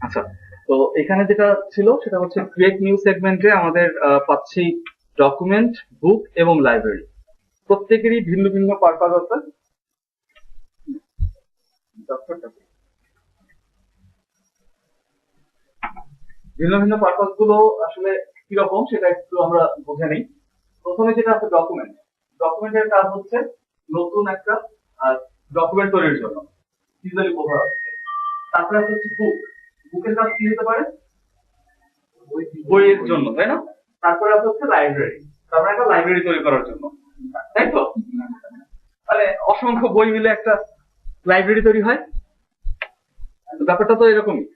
আচ্ছা, তো এখানে যেটা ছিল সেটা হচ্ছে ক্রিয়েট নিউ সেগমেন্টে আমাদের পাচ্ছি ডকুমেন্ট, বুক এবং লাইব্রেরি। প্রত্যেকেরই ভিন্ন ভিন্ন পারপাস আছে। ভিন্ন ভিন্ন পারপাস গুলো আসলে কিরকম সেটা একটু আমরা বুঝে নিই। প্রথমে যেটা আছে ডকুমেন্ট। ডকুমেন্টের কাজ হচ্ছে নতুন একটা ডকুমেন্ট তৈরির জন্য, ইজিলি বোঝা যাচ্ছে। তারপরে হচ্ছে বুক। বুকের কাজ কি হতে পারে? বইয়ের জন্য, তাই না? তারপরে হচ্ছে লাইব্রেরি, তারপরে একটা লাইব্রেরি তৈরি করার জন্য, তাই তো? মানে অসংখ্য বই মিলে একটা লাইব্রেরি তৈরি হয়। ব্যাপারটা তো এরকমই।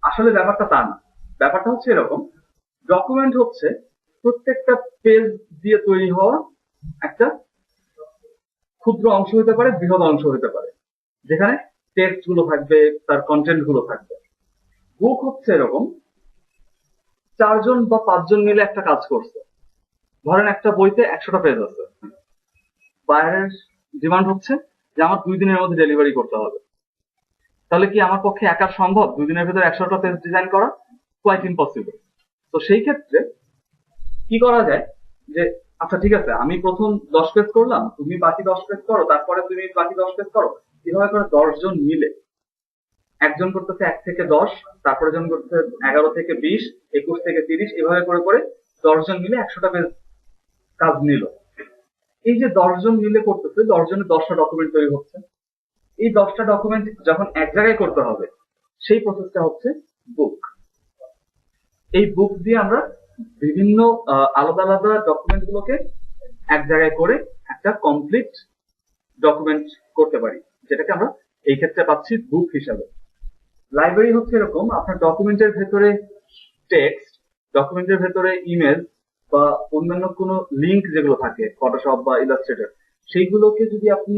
আসলে ব্যাপারটা তা না, ব্যাপারটা হচ্ছে এরকম, ডকুমেন্ট হচ্ছে প্রত্যেকটা পেজ দিয়ে তৈরি হওয়া একটা ক্ষুদ্র অংশ হতে পারে, বৃহৎ অংশ হতে পারে, যেখানে টেক্সট গুলো থাকবে, তার কন্টেন্ট গুলো থাকবে। বুক হচ্ছে এরকম, 4 জন বা 5 জন মিলে একটা কাজ করছে। ধরেন একটা বইতে 100টা পেজ আছে, বাইরের ডিমান্ড হচ্ছে যে আমার 2 দিনের মধ্যে ডেলিভারি করতে হবে। তাহলে কি আমার পক্ষে একা সম্ভব 2 দিনের ভেতরে 100টা পেজ ডিজাইন করা? Quite impossible. তো সেই ক্ষেত্রে কি করা যায় যে, আচ্ছা ঠিক আছে, আমি প্রথম 10 পেজ করলাম, তুমি বাকি 10 পেজ করো, তারপরে তুমি বাকি 10 পেজ করো। এভাবে করে 10 জন মিলে, একজন করতেছে 1 থেকে 10, তারপরে জন করতেছে 11 থেকে 20, 21 থেকে 30, এভাবে করে করে 10 জন মিলে 100টা পেজ কাজ নিল। এই যে 10 জন মিলে করতেছে, 10 জনের 10টা ডকুমেন্ট তৈরি হচ্ছে। এই 10টা ডকুমেন্ট যখন এক জায়গায় করতে হবে, সেই প্রসেসটা হচ্ছে বুক। এই বুক দিয়ে আমরা বিভিন্ন আলাদা আলাদা ডকুমেন্ট গুলোকে এক জায়গায় করে একটা কমপ্লিট ডকুমেন্ট করতে পারি, যেটাকে আমরা এই ক্ষেত্রে পাচ্ছি বুক হিসাবে। লাইব্রেরি হচ্ছে এরকম, আপনার ডকুমেন্টের ভেতরে টেক্সট, ডকুমেন্টের ভেতরে ইমেজ বা অন্যান্য কোনো লিঙ্ক যেগুলো থাকে ফটোশপ বা ইলাস্ট্রেটর, সেইগুলোকে যদি আপনি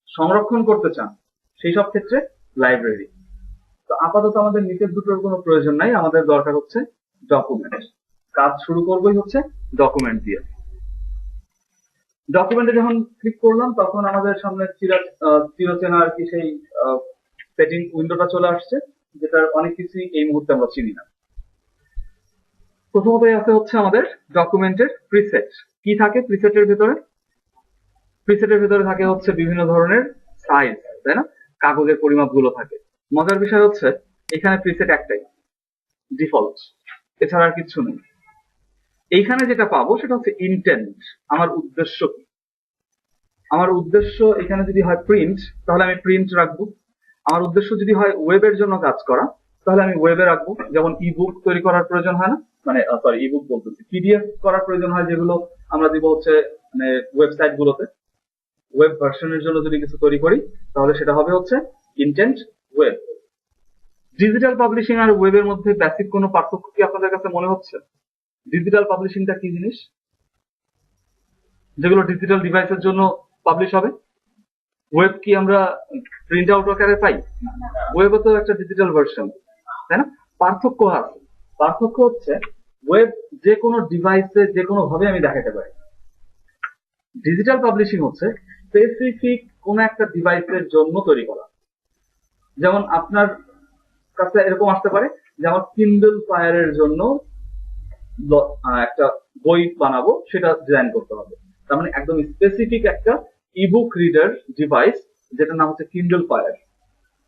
সংরক্ষণ করতে চান, সেই সব ক্ষেত্রে লাইব্রেরি। তো আপাতত আমাদের নিচের দুটোর কোনো প্রয়োজন নাই, আমাদের দরকার হচ্ছে ডকুমেন্ট। কাজ শুরু করবোই হচ্ছে ডকুমেন্ট দিয়ে। ডকুমেন্টে যখন ক্লিক করলাম তখন আমাদের সামনে চিরচেনা আর কি সেই সেটিং উইন্ডোটা চলে আসছে, যেটার অনেক কিছুই এই মুহূর্তে আমরা চিনি না। প্রথমত আছে হচ্ছে আমাদের ডকুমেন্টের প্রিসেট। কি থাকে প্রিসেটের ভেতরে? প্রিসেটের ভেতরে থাকে হচ্ছে বিভিন্ন ধরনের সাইজ, তাই না? কাগজের পরিমাপ গুলো থাকে। মজার বিষয় হচ্ছে এখানে প্রিসেট একটাই, ডিফল্ট, এছাড়া আর কিছু নেই। এইখানে যেটা পাবো সেটা হচ্ছে ইন্টেন্ট, আমার উদ্দেশ্য কি। আমার উদ্দেশ্য এখানে যদি হয় প্রিন্ট, তাহলে আমি প্রিন্ট রাখবো। আমার উদ্দেশ্য যদি হয় ওয়েবের জন্য কাজ করা, তাহলে আমি ওয়েবে রাখবো। যেমন ইবুক তৈরি করার প্রয়োজন হয় না, মানে সরি ইবুক বলতেছি, পিডিএফ করার প্রয়োজন হয়, যেগুলো আমরা দিব হচ্ছে মানে ওয়েবসাইট গুলোতে। ওয়েব ভার্সনের জন্য যদি কিছু তৈরি করি, তাহলে সেটা হবে হচ্ছে ইন্টেন্ট ওয়েব। ডিজিটাল পাবলিশিং আর ওয়েবের মধ্যে বেসিক কোনো পার্থক্য কি আপনাদের কাছে মনে হচ্ছে? ডিজিটাল পাবলিশিংটা কি জিনিস? যেগুলো ডিজিটাল ডিভাইসের জন্য পাবলিশ হবে। ওয়েব কি আমরা প্রিন্ট আউট আকারে পাই? ওয়েবও তো একটা ডিজিটাল ভার্সন, তাই না? পার্থক্য আছে। পার্থক্য হচ্ছে ওয়েব যে কোনো ডিভাইসে যে কোনো ভাবে আমি দেখাতে পারি। ডিজিটাল পাবলিশিং হচ্ছে স্পেসিফিক কোন একটা ডিভাইসের জন্য তৈরি করা। যেমন আপনার কাছে এরকম আসতে পারে যে আমার কিন্ডল ফায়ারের জন্য একটা বই বানাবো, সেটা ডিজাইন করতে হবে। তার মানে একদম স্পেসিফিক একটা ইবুক রিডার ডিভাইস, যেটার নাম হচ্ছে কিন্ডল ফায়ার,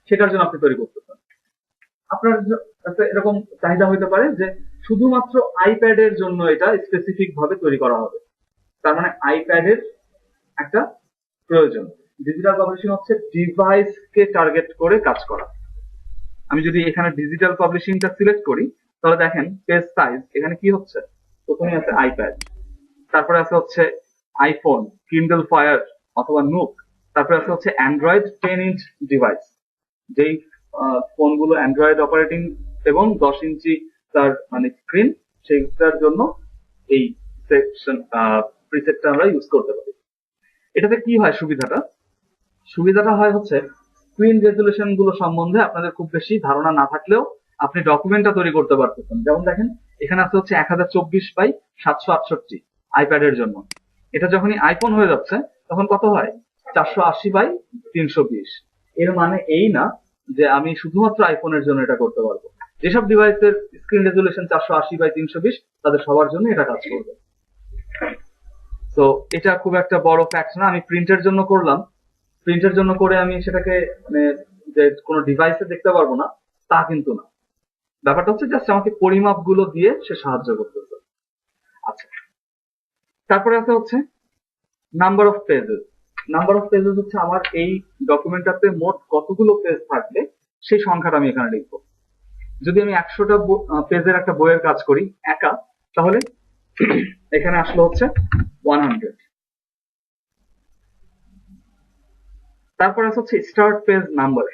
সেটার জন্য আপনি তৈরি করতে পারেন। আপনার কাছে এরকম চাহিদা হতে পারে যে শুধুমাত্র আইপ্যাডের জন্য এটা স্পেসিফিক ভাবে তৈরি করা হবে, তার মানে আইপ্যাডের একটা প্রয়োজন। ডিজিটাল পাবলিশিং হচ্ছে ডিভাইসকে টার্গেট করে কাজ করা। আমি যদি এখানে ডিজিটাল পাবলিশিংটা সিলেক্ট করি, তাহলে দেখেন পেজ সাইজ এখানে কি হচ্ছে, প্রথমে আছে আইপ্যাড, তারপরে আছে হচ্ছে আইফোন, কিন্ডল ফায়ার অথবা নুক, তারপরে আছে হচ্ছে অ্যান্ড্রয়েড 10 ইঞ্চ ডিভাইস, যেই ফোনগুলো অ্যান্ড্রয়েড অপারেটিং এবং 10 ইঞ্চি তার মানে স্ক্রিন, সেইটার জন্য এই সেকশন প্রিসেটটা আমরা ইউজ করতে পারি। এটাতে কি হয় সুবিধাটা? সুবিধাটা হয় হচ্ছে স্ক্রিন রেজুলেশন গুলো সম্বন্ধে আপনাদের খুব বেশি ধারণা না থাকলেও আপনি ডকুমেন্টটা তৈরি করতে পারতেছেন। যেমন দেখেন এখানে আছে হচ্ছে 1024 বাই 768 আইপ্যাডের জন্য। এটা যখনই আইফোন হয়ে যাচ্ছে তখন কত হয়? 480 বাই 320। এর মানে এই না যে আমি শুধুমাত্র আইফোনের জন্য এটা করতে পারবো। যেসব ডিভাইসের স্ক্রিন রেজুলেশন 480x320 তাদের সবার জন্য এটা কাজ করবে। তো এটা খুব একটা বড় ফ্যাক্ট না, আমি প্রিন্টের জন্য করলাম, প্রিন্টের জন্য করে আমি সেটাকে মানে যে কোনো ডিভাইসে দেখতে পারবো না তা কিন্তু না। ব্যাপারটা হচ্ছে জাস্ট আমাকে পরিমাপ গুলো দিয়ে সে সাহায্য করতেছে। আচ্ছা, তারপরে আছে হচ্ছে number of pages. Number of pages হচ্ছে আমার এই ডকুমেন্টটাতে মোট কতগুলো পেজ থাকবে সেই সংখ্যাটা আমি এখানে লিখবো। যদি আমি 100টা পেজের একটা বইয়ের কাজ করি একা, তাহলে এখানে আসলো হচ্ছে 100। তারপর আছে হচ্ছে স্টার্ট পেজ নাম্বার।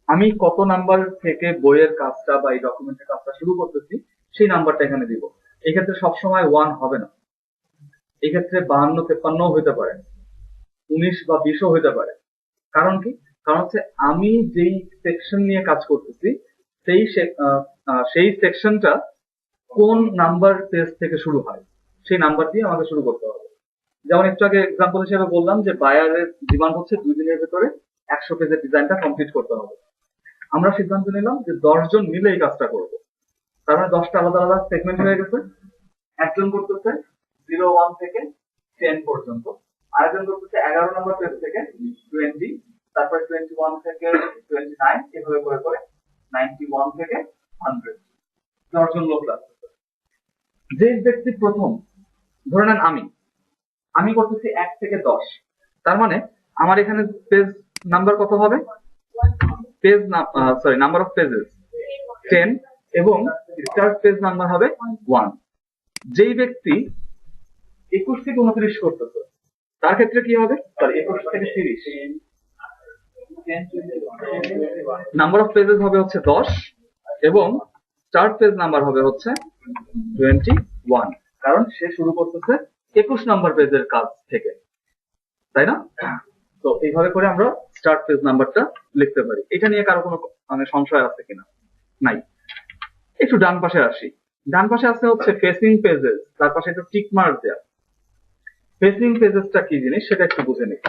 আমি কত নাম্বার থেকে বইয়ের কাজটা বা এই ডকুমেন্টের কাজটা শুরু করতেছি সেই নাম্বারটা এখানে দিব। এক্ষেত্রে সবসময় 1 হবে না, এক্ষেত্রে 52-53 হইতে পারে, 19 বা 20ও হইতে পারে। কারণ কি? কারণ হচ্ছে আমি যেই সেকশন নিয়ে কাজ করতেছি সেই সেকশনটা কোন নাম্বার পেজ থেকে শুরু হয় সেই নাম্বার দিয়ে আমাকে শুরু করতে হবে। যেমন একটু আগে এক্সাম্পল হিসেবে বললাম যে বায়ারের ডিমান্ড হচ্ছে 2 দিনের ভেতরে 100 পেজের ডিজাইনটা কমপ্লিট করতে হবে। আমরা সিদ্ধান্ত নিলাম যে 10 জন মিলে এই কাজটা করবো। তার মানে 10টা আলাদা আলাদা সেগমেন্ট হয়ে গেছে। একজন করতেছে 01 থেকে 10 পর্যন্ত, আরেকজন করতেছে 11 নম্বর পেজ থেকে 20, তারপর 21 থেকে 29, এভাবে করে করে 91 থেকে 100 10 জন লোক লাগতেছে। যে ব্যক্তি প্রথম, ধরে নেন আমি করতেছি 1 থেকে 10, তার মানে আমার এখানে পেজ নাম্বার কত হবে? পেজ নাম্বার অফ পেজেস 10 এবং স্টার্ট পেজ নাম্বার হবে 1। যেই ব্যক্তি 21 থেকে 29 করতেছে তার ক্ষেত্রে কি হবে? 21 থেকে 30, নাম্বার অফ পেজেস হবে হচ্ছে 10 এবং স্টার্ট পেজ নাম্বার হবে হচ্ছে 21, কারণ সে শুরু করতেছে 21 নম্বর পেজের কাজ থেকে, তাই না? তো এইভাবে করে আমরা স্টার্ট পেজ নাম্বারটা লিখতে পারি। এটা নিয়ে কারো কোনো মানে সংশয় আছে কিনা? নাই। একটু ডান পাশে আসি। ডান পাশে আছে হচ্ছে ফেসিং পেজেস, তার পাশে একটু টিক মার্ক দেয়া। ফেসিং পেজেসটা কি জিনিস সেটা একটু বুঝে নিই।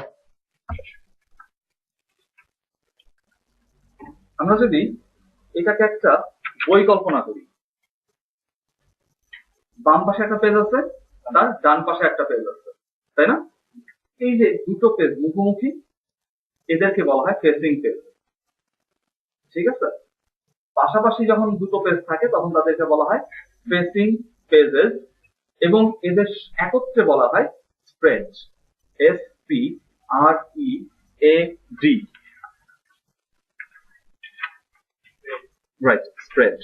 আমরা যদি এটাকে একটা বই কল্পনা করি, বাম পাশে একটা পেজ আছে, তার ডান পাশে একটা পেজ আছে, তাই না? এই যে দুটো পেজ মুখোমুখি, এদেরকে বলা হয় ফেসিং পেজ। ঠিক আছে? পাশাপাশি যখন দুটো পেজ থাকে তখন তাদেরকে বলা হয় ফেসিং পেজেস এবং এদের একত্রে বলা হয় স্প্রেড। SPREAD, right, spread.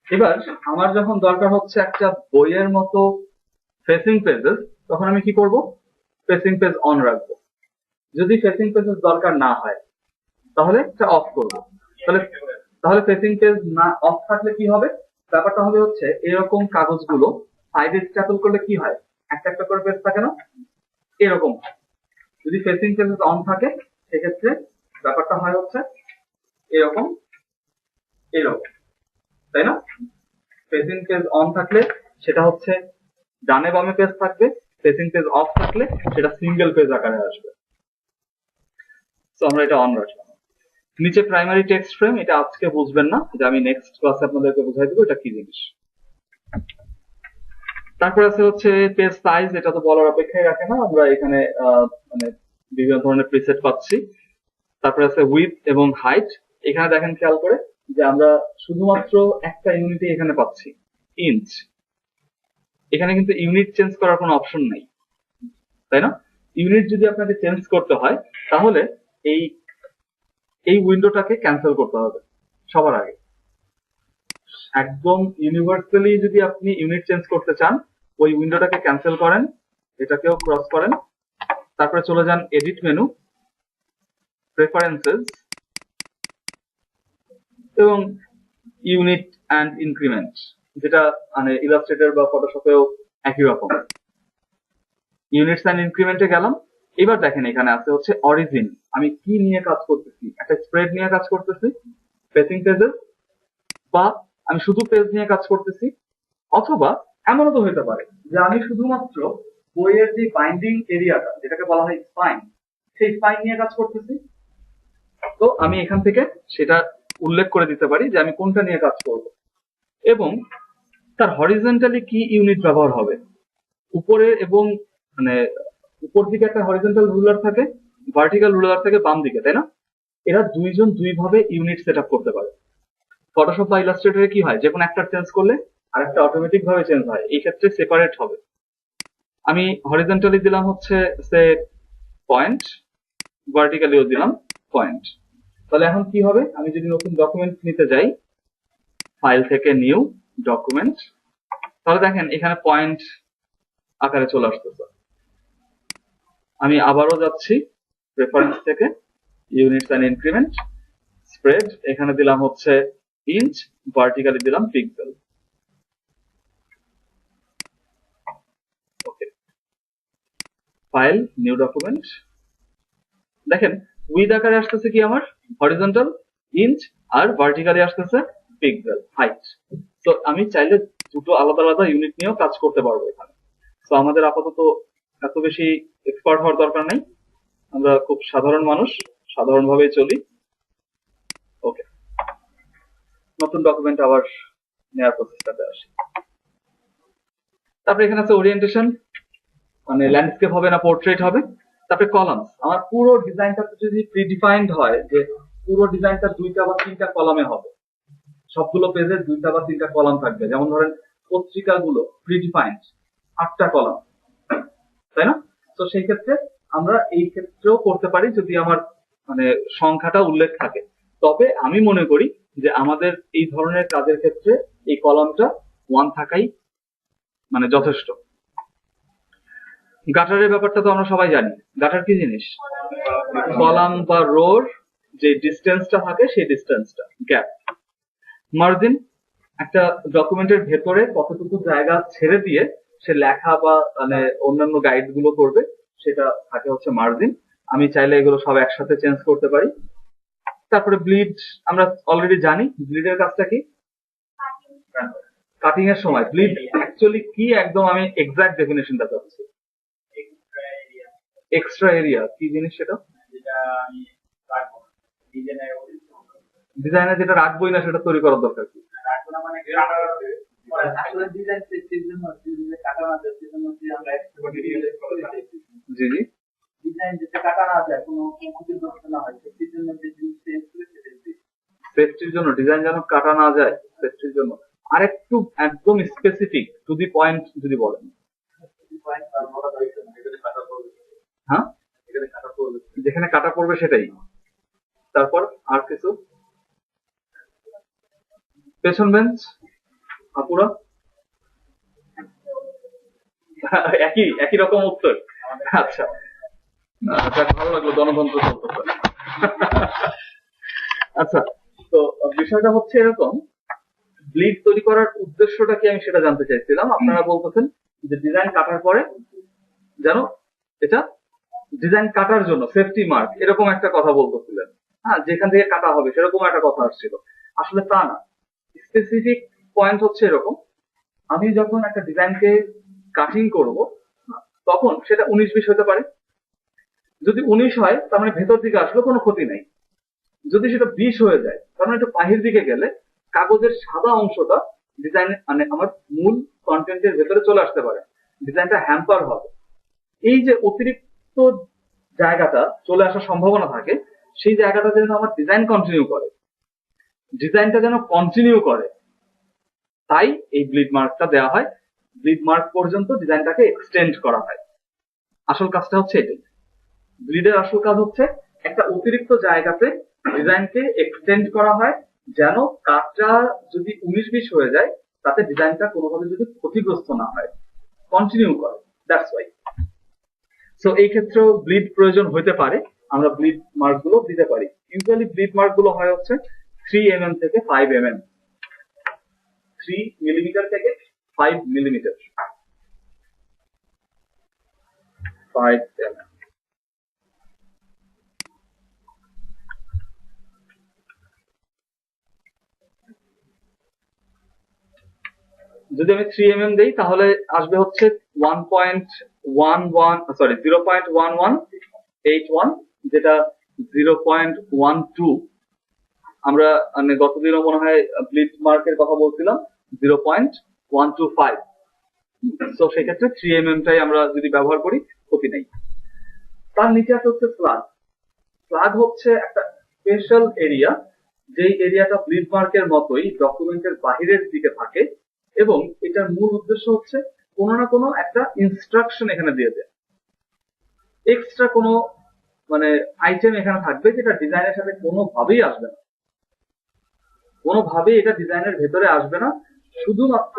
এবার আমার যখন দরকার হচ্ছে একটা বইয়ের মতো ফেসিং পেজেস, তখন আমি কি করব? ফেসিং পেজ অন রাখবো। যদি ফেসিং পেজেস দরকার না হয় তাহলে এটা অফ করব। তাহলে ফেসিং পেজ না অফ থাকলে কি হবে? ব্যাপারটা হবে হচ্ছে এরকম কাগজগুলো সাইডে স্ট্যাপল করলে কি হয়, একটা একটা করে পেজ থাকে না, এরকম। যদি ফেসিং পেজেস অন থাকে সেক্ষেত্রে ব্যাপারটা হয় হচ্ছে এরকম এরকম, তাই না? ফেসিং পেজ অন থাকলে সেটা হচ্ছে ডানে বামে পেজ থাকবে, ফেসিং পেজ অফ থাকলে সেটা সিঙ্গেল পেজ আকারে আসবে। তো আমরা এটা অন রাখলাম। নিচে প্রাইমারি টেক্সট ফ্রেম, এটা আজকে বুঝবেন না, যে আমি নেক্সট ক্লাসে আপনাদেরকে বুঝাই দেবো এটা কি জিনিস। তারপর আছে হচ্ছে পেজ সাইজ, এটা তো বলার অপেক্ষায় রাখে না, আমরা এখানে মানে বিভিন্ন ধরনের প্রিসেট পাচ্ছি। তারপরে আছে উইথ এবং হাইট, এখানে দেখেন খেয়াল করে যে আমরা শুধুমাত্র একটা ইউনিটই এখানে পাচ্ছি, ইঞ্চ। এখানে কিন্তু ইউনিট চেঞ্জ করার কোনো অপশন নেই, তাই না? ইউনিট যদি আপনাকে চেঞ্জ করতে হয় তাহলে এই উইন্ডোটাকে ক্যান্সেল করতে হবে সবার আগে। একদম ইউনিভার্সালি যদি আপনি ইউনিট চেঞ্জ করতে চান, ওই উইন্ডোটাকে ক্যান্সেল করেন, এটাকেও ক্রস করেন, তারপরে চলে যান এডিট মেনু, প্রেফারেন্সেস এবং ইউনিট অ্যান্ড ইনক্রিমেন্ট, যেটা মানে ইলাস্ট্রেটর বা ফটোশপেও একই রকম। ইউনিটস অ্যান্ড ইনক্রিমেন্টে গেলাম। এবার দেখেন এখানে আছে হচ্ছে অরিজিন, আমি কি নিয়ে কাজ করতেছি, একটা স্প্রেড নিয়ে কাজ করতেছি, ফেসিং পেজেস, বা আমি শুধু পেজ নিয়ে কাজ করতেছি, অথবা এমনও তো হতে পারে যে আমি শুধুমাত্র বইয়ের যে বাইন্ডিং এরিয়াটা যেটাকে বলা হয় স্পাইন, সেই স্পাইন নিয়ে কাজ করতেছি। তো আমি এখান থেকে সেটা উল্লেখ করে দিতে পারি যে আমি কোনটা নিয়ে কাজ করব এবং তার হরিজন্টালি কি ইউনিট ব্যবহার হবে। উপরে এবং মানে উপর দিকে একটা হরিজন্টাল রুলার থাকে, ভার্টিক্যাল রুলার থাকে বাম দিকে, তাই না? এরা দুইজন দুইভাবে ইউনিট সেট আপ করতে পারে। ফটোশপ বা ইলাস্ট্রেটরে কি হয়, যে কোনো একটা চেঞ্জ করলে আরেকটা অটোমেটিক ভাবে চেঞ্জ হয়, এই ক্ষেত্রে সেপারেট হবে। আমি হরিজন্টালি দিলাম হচ্ছে সে পয়েন্ট, ভার্টিক্যালিও দিলাম পয়েন্ট। তাহলে এখন কি হবে, আমি যদি নতুন ডকুমেন্ট নিতে যাই, ফাইল থেকে নিউ ডকুমেন্ট, তাহলে দেখেন এখানে পয়েন্ট আকারে চলে আসতেছে। আমি আবারও যাচ্ছি রেফারেন্স থেকে, ইউনিটস এন্ড ইনক্রিমেন্ট, স্প্রেড, এখানে দিলাম হচ্ছে ইঞ্চ, ভার্টিক্যালি দিলাম পিক্সেল। ওকে, ফাইল নিউ ডকুমেন্ট, দেখেন উইথ আকারে আসতেছে কি আমার হরিজন্টাল ইঞ্চ, আর ভার্টিক্যালি আসতেছে পিক্সেল হাইট। তো আমি চাইলে দুটো আলাদা আলাদা ইউনিট নিয়েও কাজ করতে পারবো এখানে। তো আমাদের আপাতত এত বেশি এক্সপার্ট হওয়ার দরকার নাই, আমরা খুব সাধারণ মানুষ, সাধারণ ভাবেই চলি। ওকে, নতুন ডকুমেন্ট আবার নেওয়ার প্রসেসটাতে আসি। তারপরে এখানে আছে ওরিয়েন্টেশন, মানে ল্যান্ডস্কেপ হবে না পোর্ট্রেট হবে। তারপরে কলামস, আমার পুরো ডিজাইনটা যদি প্রিডিফাইন্ড হয় যে পুরো ডিজাইনটা 2টা বা 3টা কলামে হবে, সবগুলো পেজে 2টা বা 3টা কলাম থাকবে, যেমন ধরেন পত্রিকাগুলো প্রিডিফাইন্ড 8টা কলাম, তাই না? তো সেই ক্ষেত্রে আমরা এই ক্ষেত্রেও করতে পারি যদি আমার মানে সংখ্যাটা উল্লেখ থাকে। তবে আমি মনে করি যে আমাদের এই ধরনের কাজের ক্ষেত্রে এই কলামটা 1 থাকাই মানে যথেষ্ট। গাটারের ব্যাপারটা তো আমরা সবাই জানি, গাটার কি জিনিস, কলাম বা রোর যে ডিস্টেন্সটা থাকে সেই ডিস্টেন্সটা গ্যাপ। মার্জিন, একটা ডকুমেন্টের ভেতরে কতটুকু জায়গা ছেড়ে দিয়ে সে লেখা বা মানে অন্যান্য গাইড গুলো করবে, সেটা থাকে হচ্ছে মার্জিন। আমি চাইলে এগুলো সব একসাথে চেঞ্জ করতে পারি। তারপরে ব্লিড, আমরা অলরেডি জানি ব্লিডের কাজটা কি, কাটিং এর সময় ব্লিড অ্যাকচুয়ালি কি, একদম আমি এক্সাক্ট ডেফিনেশনটা চাচ্ছি। এক্সট্রা এরিয়া কি জিনিস সেটা, ডিজাইনে যেটা রাখবোই না সেটা তৈরি করার দরকার কি? আসলে ডিজাইন সেফটির জন্য কাটা না যায় সেজন্য আমরা জি জি, ডিজাইন যেটা কাটা না যায় কোনো ক্ষতিগ্রস্ত না হয় সেফটির জন্য যে জিনিসটা ইউজ করে সেটা সেফটির জন্য ডিজাইন যেন কাটা না যায়, সেফটির জন্য আরেকটু একদম স্পেসিফিক টু দি পয়েন্ট যদি বলেন। হ্যাঁ, যেখানে কাটা পড়বে সেটাই। তারপর আর কিছু, পেছন বেঞ্চ আপুরা, একই একই রকম উত্তর। আচ্ছা, যাক ভালো লাগলো, গণতন্ত্র চলতেছে। আচ্ছা, তো বিষয়টা হচ্ছে এরকম, ব্লিড তৈরি করার উদ্দেশ্যটা কি আমি সেটা জানতে চাইছিলাম। আপনারা বলতেছেন যে ডিজাইন কাটার পরে যেন এটা ডিজাইন কাটার জন্য সেফটি মার্ক এরকম একটা কথা বলতেছিলেন, হ্যাঁ, যেখান থেকে কাটা হবে সেরকম একটা কথা আসছিল। আসলে তা না, স্পেসিফিক পয়েন্ট হচ্ছে এরকম, আমি যখন একটা ডিজাইনকে কাটিং করব তখন সেটা 19-20 হতে পারে। যদি 19 হয় তার মানে ভেতর দিকে আসলে কোনো ক্ষতি নেই। যদি সেটা 20 হয়ে যায় তার মানে একটু বাহির দিকে গেলে কাগজের সাদা অংশটা ডিজাইন মানে আমার মূল কন্টেন্টের ভেতরে চলে আসতে পারে, ডিজাইনটা হ্যাম্পার হবে। এই যে অতিরিক্ত জায়গাটা চলে আসার সম্ভাবনা থাকে, সেই জায়গাটা যেন আমার ডিজাইন কন্টিনিউ করে, ডিজাইনটা যেন কন্টিনিউ করে, তাই এই ব্লিড মার্কটা দেওয়া হয়। ব্লিড মার্ক পর্যন্ত ডিজাইনটাকে এক্সটেন্ড করা হয়। আসল কাজটা হচ্ছে এটাই, ব্লিডের আসল কাজ হচ্ছে একটা অতিরিক্ত জায়গাতে ডিজাইনকে এক্সটেন্ড করা হয়, যেন কাজটা যদি 19-20 হয়ে যায় তাতে ডিজাইনটা কোনোভাবে যদি ক্ষতিগ্রস্ত না হয়, কন্টিনিউ করে। That's why. সো এই ক্ষেত্রেও ব্লিড প্রয়োজন হতে পারে, আমরা ব্লিড মার্ক গুলো দিতে পারি। ইউজুয়ালি ব্লিড মার্ক গুলো হয় হচ্ছে 3 mm থেকে 5 mm, 3 মিলিমিটার থেকে 5 মিলিমিটার, 5 mm। যদি আমি 3 mm দেই তাহলে আসবে হচ্ছে 0.1181, যেটা 0.12। আমরা মানে গতদিনও মনে হয় ব্লিড মার্কের কথা বলছিলাম 0.125। তো সেক্ষেত্রে 3 mm টাই আমরা যদি ব্যবহার করি ক্ষতি নেই। তার নিচে আছে হচ্ছে ফ্লাগ। ফ্লাগ হচ্ছে একটা স্পেশাল এরিয়া, যেই এরিয়াটা ব্লিড মার্কের মতোই ডকুমেন্টের বাহিরের দিকে থাকে, এবং এটার মূল উদ্দেশ্য হচ্ছে কোনো না কোনো একটা ইনস্ট্রাকশন এখানে দিয়ে দেয়। এক্সট্রা কোনো মানে আইটেম এখানে থাকবে যেটা ডিজাইনের সাথে কোনোভাবেই আসবে না, কোনোভাবেই এটা ডিজাইনের ভেতরে আসবে না। শুধুমাত্র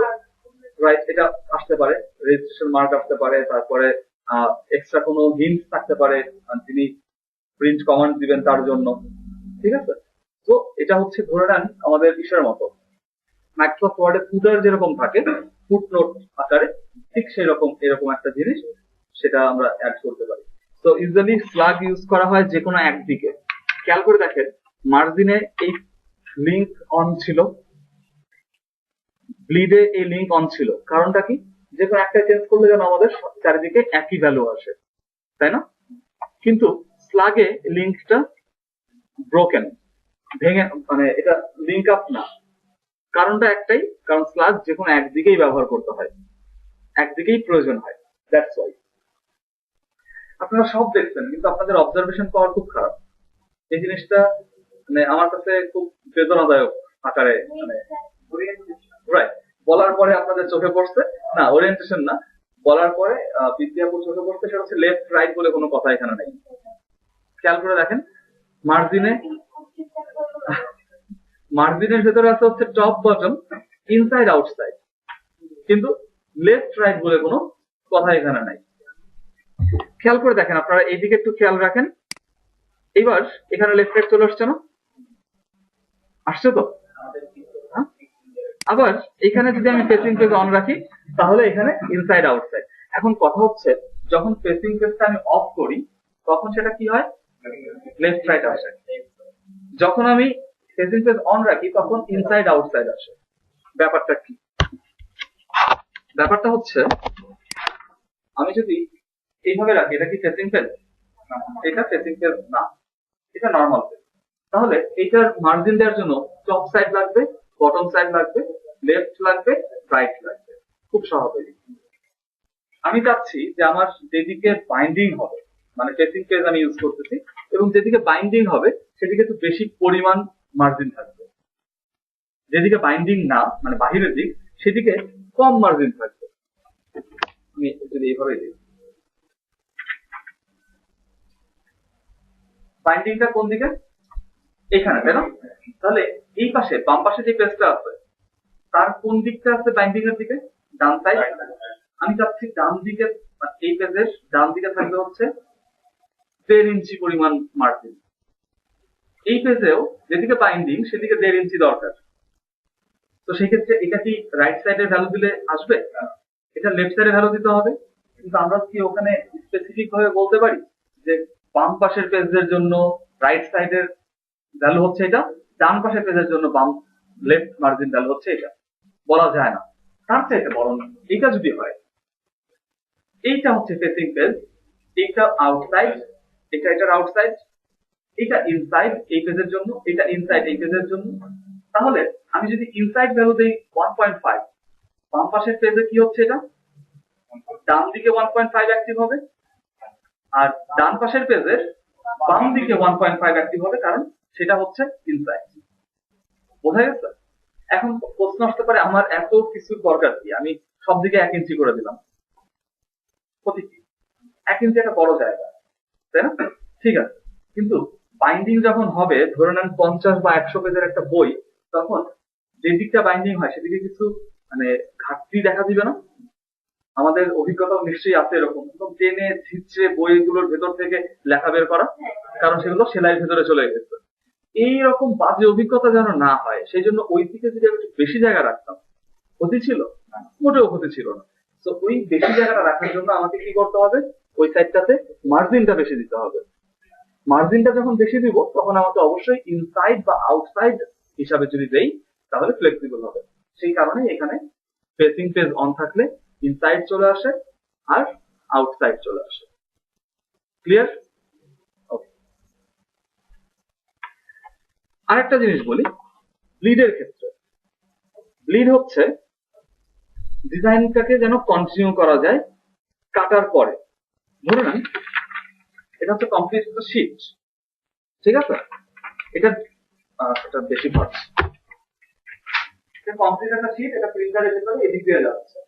রাইট এটা আসতে পারে, রেজিস্ট্রেশন মার্ক আসতে পারে, তারপরে এক্সট্রা কোনো হিন্ট থাকতে পারে যিনি প্রিন্ট কমান্ড দিবেন তার জন্য, ঠিক আছে। তো এটা হচ্ছে ধরে নেন আমাদের ইসের মতো মাইক্রোসফট ওয়ার্ডে ফুটার যেরকম থাকে ফুটনোট আকারে, ঠিক সেই রকম এরকম একটা জিনিস সেটা আমরা অ্যাড করতে পারি। তো ইউজুয়ালি স্লাগ ইউজ করা হয় যে কোনো একদিকে। খেয়াল করে দেখেন মার্জিনে এই লিংক অন ছিল, ব্লিডে এই লিংক অন ছিল, কারণটা কি? যে কোনো একটা চেঞ্জ করলে যেন আমাদের চারিদিকে একই ভ্যালু আসে, তাই না? কিন্তু স্লাগে লিংকটা ব্রোকেন, ভেঙে, মানে এটা লিংক আপ না। কারণটা একটাই, কারণ স্লাগ যে কোনো একদিকেই ব্যবহার করতে হয়, একদিকেই প্রয়োজন হয়, দ্যাটস ওয়াই। আপনারা সব দেখছেন কিন্তু আপনাদের অবজারভেশন পাওয়ার খুব খারাপ। এই জিনিসটা মানে আমার কাছে খুব বেদনাদায়ক আকারে, মানে রাইট বলার পরে আপনাদের চোখে পড়ছে না, ওরিয়েন্টেশন না, বলার পরে বিদ্যাপুর চোখে পড়ছে, সেটা হচ্ছে লেফট রাইট বলে কোনো কথা এখানে নেই। খেয়াল করে দেখেন মার্জিনের ভেতরে আছে হচ্ছে টপ বটম ইনসাইড আউটসাইড, কিন্তু লেফট রাইট বলে কোনো কথা এখানে নাই। খেয়াল করে দেখেন আপনারা এইদিকে একটু খেয়াল রাখেন, এবার এখানে লেফট রাইট চলে আসছে না? আসছে তো? আবার এখানে যদি আমি ফেসিং পেজ অন রাখি তাহলে এখানে ইনসাইড আউটসাইড। এখন কথা হচ্ছে যখন ফেসিং পেজটা আমি অফ করি তখন সেটা কি হয়? লেফট রাইট আসে। যখন আমি ফেসিং পেজ অন রাখি তখন ইনসাইড আউটসাইড আসে। ব্যাপারটা কি? ব্যাপারটা হচ্ছে আমি যদি এইভাবে রাখি, এটা কি ফেসিং পেজ? এটা ফেসিং পেজ না, এটা নর্মাল পেজ। তাহলে এইটার মার্জিন দেওয়ার জন্য টপ সাইড লাগবে, বটম সাইড লাগবে, লেফট লাগবে, রাইট লাগবে। খুব স্বাভাবিক। আমি চাচ্ছি যে আমার যেদিকে বাইন্ডিং হবে, মানে ফেসিং পেজ আমি ইউজ করতেছি, এবং যেদিকে বাইন্ডিং হবে সেদিকে একটু বেশি পরিমাণ মার্জিন থাকবে, যেদিকে বাইন্ডিং না মানে বাহিরের দিক সেদিকে কম মার্জিন থাকবে। আমি যদি এইভাবে দিই, বাইন্ডিংটা কোন দিকে? এখানে, তাই না? তাহলে এই পাশে বাম পাশে যে পেজটা আছে তার কোন দিকটা আছে বাইন্ডিং এর দিকে? ডান সাইড। আমি চাচ্ছি ডান দিকে, এই পেজের ডান দিকে থাকবে হচ্ছে 1.5 ইঞ্চি পরিমাণ মার্জিন। এই পেজেও যেদিকে বাইন্ডিং সেদিকে 1.5 ইঞ্চি দরকার। তো সেই ক্ষেত্রে এটা কি রাইট সাইডের ভ্যালু দিলে আসবে? এটা লেফট সাইডের ভ্যালু দিতে হবে। কিন্তু আমরা কি ওখানে স্পেসিফিক ভাবে বলতে পারি যে বাম পাশের পেজের জন্য রাইট সাইডের ভ্যালু হচ্ছে এটা, ডান পাশের পেজের জন্য বাম লেফট মার্জিন ভ্যালু হচ্ছে এটা? বলা যায় না। তার চাইতে বরং এটা যদি হয়, এইটা হচ্ছে ফেসিং পেজ, এইটা আউটসাইড, এটা এটার আউটসাইড, এটা ইনসাইড এই পেজের জন্য, এটা ইনসাইড এই পেজের জন্য। তাহলে আমি যদি ইনসাইড ভ্যালু দেই 1.5, বাম পাশের পেজে কি হচ্ছে? এটা ডান দিকে 1.5 অ্যাক্টিভ হবে, আর ডান পাশের পেজের বাম দিকে 1.5 অ্যাক্টিভ হবে, কারণ সেটা হচ্ছে ইনসাইড। বোঝা গেছে? এখন প্রশ্ন আসতে পারে আমার এত কিছুর দরকার কি, আমি সব দিকে 1 ইঞ্চি করে দিলাম, ক্ষতি কি? 1 ইঞ্চি একটা বড় জায়গা, তাই না? ঠিক আছে, কিন্তু বাইন্ডিং যখন হবে ধরে নেন 50 বা 100 পেজের একটা বই, তখন যে দিকটা বাইন্ডিং হয় সেদিকে কিছু মানে ঘাটতি দেখা দিবে না? আমাদের অভিজ্ঞতাও নিশ্চয়ই আছে এরকম, একদম টেনে ছিঁচড়ে বইগুলোর ভেতর থেকে লেখা বের করা, কারণ সেগুলো সেলাইয়ের ভেতরে চলে গেছে। এইরকম বাজে অভিজ্ঞতা যেন না হয় সেই জন্য ওই দিকে যদি আমি একটু বেশি জায়গা রাখতাম, ক্ষতি ছিল? মোটেও ক্ষতি ছিল না। তো ওই বেশি জায়গাটা রাখার জন্য আমাকে কি করতে হবে? ওই সাইডটাতে মার্জিনটা বেশি দিতে হবে। মার্জিনটা যখন বেশি দিব তখন আমাকে অবশ্যই ইনসাইড বা আউটসাইড হিসাবে যদি দেই তাহলে ফ্লেক্সিবল হবে। সেই কারণে এখানে ফেসিং পেজ অন থাকলে ইনসাইড চলে আসে আর আউটসাইড চলে আসে। ক্লিয়ার? ওকে। আরেকটা জিনিস বলি, ব্লিডের ক্ষেত্রে ব্লিড হচ্ছে ডিজাইনটাকে যেন কন্টিনিউ করা যায় কাটার পরে। ধরে নেন এটা হচ্ছে কমপ্লিট একটা শীট, ঠিক আছে? এটা এটা বেশি পাচ্ছি, এটা কমপ্লিট একটা শীট, এটা প্রিন্টারের ভিতরে এদিক দিয়ে যাচ্ছে,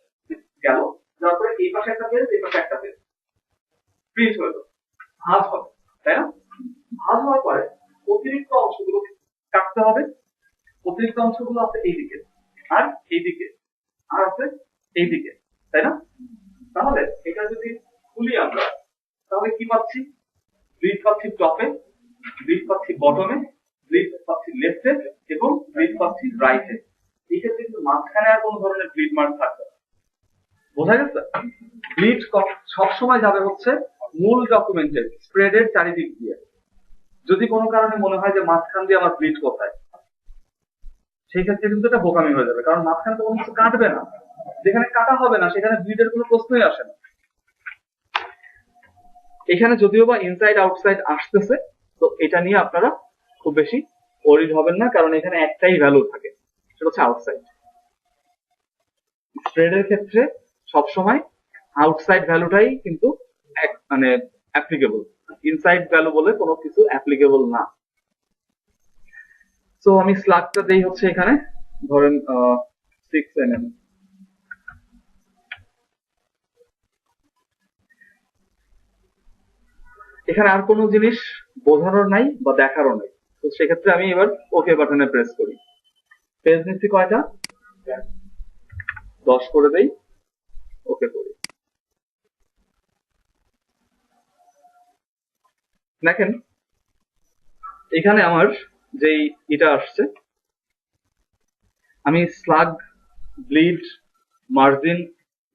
গেল যাওয়ার পরে এই পাশে একটা পেজ, এই পাশে একটা পেজ প্রিন্ট হলো, ভাঁজ হবে, তাই না? ভাঁজ হওয়ার পরে অতিরিক্ত অংশগুলো কাটতে হবে। অতিরিক্ত অংশগুলো আছে এইদিকে আর এইদিকে আর আছে এইদিকে, তাই না? তাহলে এটা যদি খুলি আমরা, তাহলে কি পাচ্ছি? ব্লিড পাচ্ছি টপে, ব্লিড পাচ্ছি বটমে, ব্লিড পাচ্ছি লেফটে এবং ব্লিড পাচ্ছি রাইটে। এই ক্ষেত্রে কিন্তু মাঝখানে আর কোনো ধরনের ব্লিড মার্ক থাকবে না। বোঝা গেছে? ব্লিড সবসময় যাবে হচ্ছে মূল ডকুমেন্টের স্প্রেডের চারিদিক দিয়ে। যদি কোনো কারণে মনে হয় যে মাঝখান দিয়ে আমার ব্লিড কোথায়, সেই ক্ষেত্রে কিন্তু এটা বোকামি হয়ে যাবে, কারণ মাঝখানে তো কোনো কিছু কাটবে না। যেখানে কাটা হবে না সেখানে ব্লিডের কোনো প্রশ্নই আসে না। এখানে যদিও বা ইনসাইড আউটসাইড আসতেছে, তো এটা নিয়ে আপনারা খুব বেশি ওরিড হবেন না, কারণ এখানে একটাই ভ্যালু থাকে, সেটা হচ্ছে আউটসাইড। স্প্রেডের ক্ষেত্রে সবসময় আউটসাইড ভ্যালুটাই কিন্তু মানে অ্যাপ্লিকেবল, ইনসাইড ভ্যালু বলে কোনো কিছু অ্যাপ্লিকেবল না। তো আমি স্লাগটা দেই হচ্ছে এখানে ধরেন 6 mm। এখানে আর কোনো জিনিস বোঝানোর নাই বা দেখারও নাই, তো সেক্ষেত্রে আমি এবার ওকে বাটনে প্রেস করি। পেজ নিচ্ছি কয়টা? 10 করে দেই, ওকে করি। দেখেন এখানে আমার যেই এটা আসছে, আমি স্লাগ, ব্লিড, মার্জিন,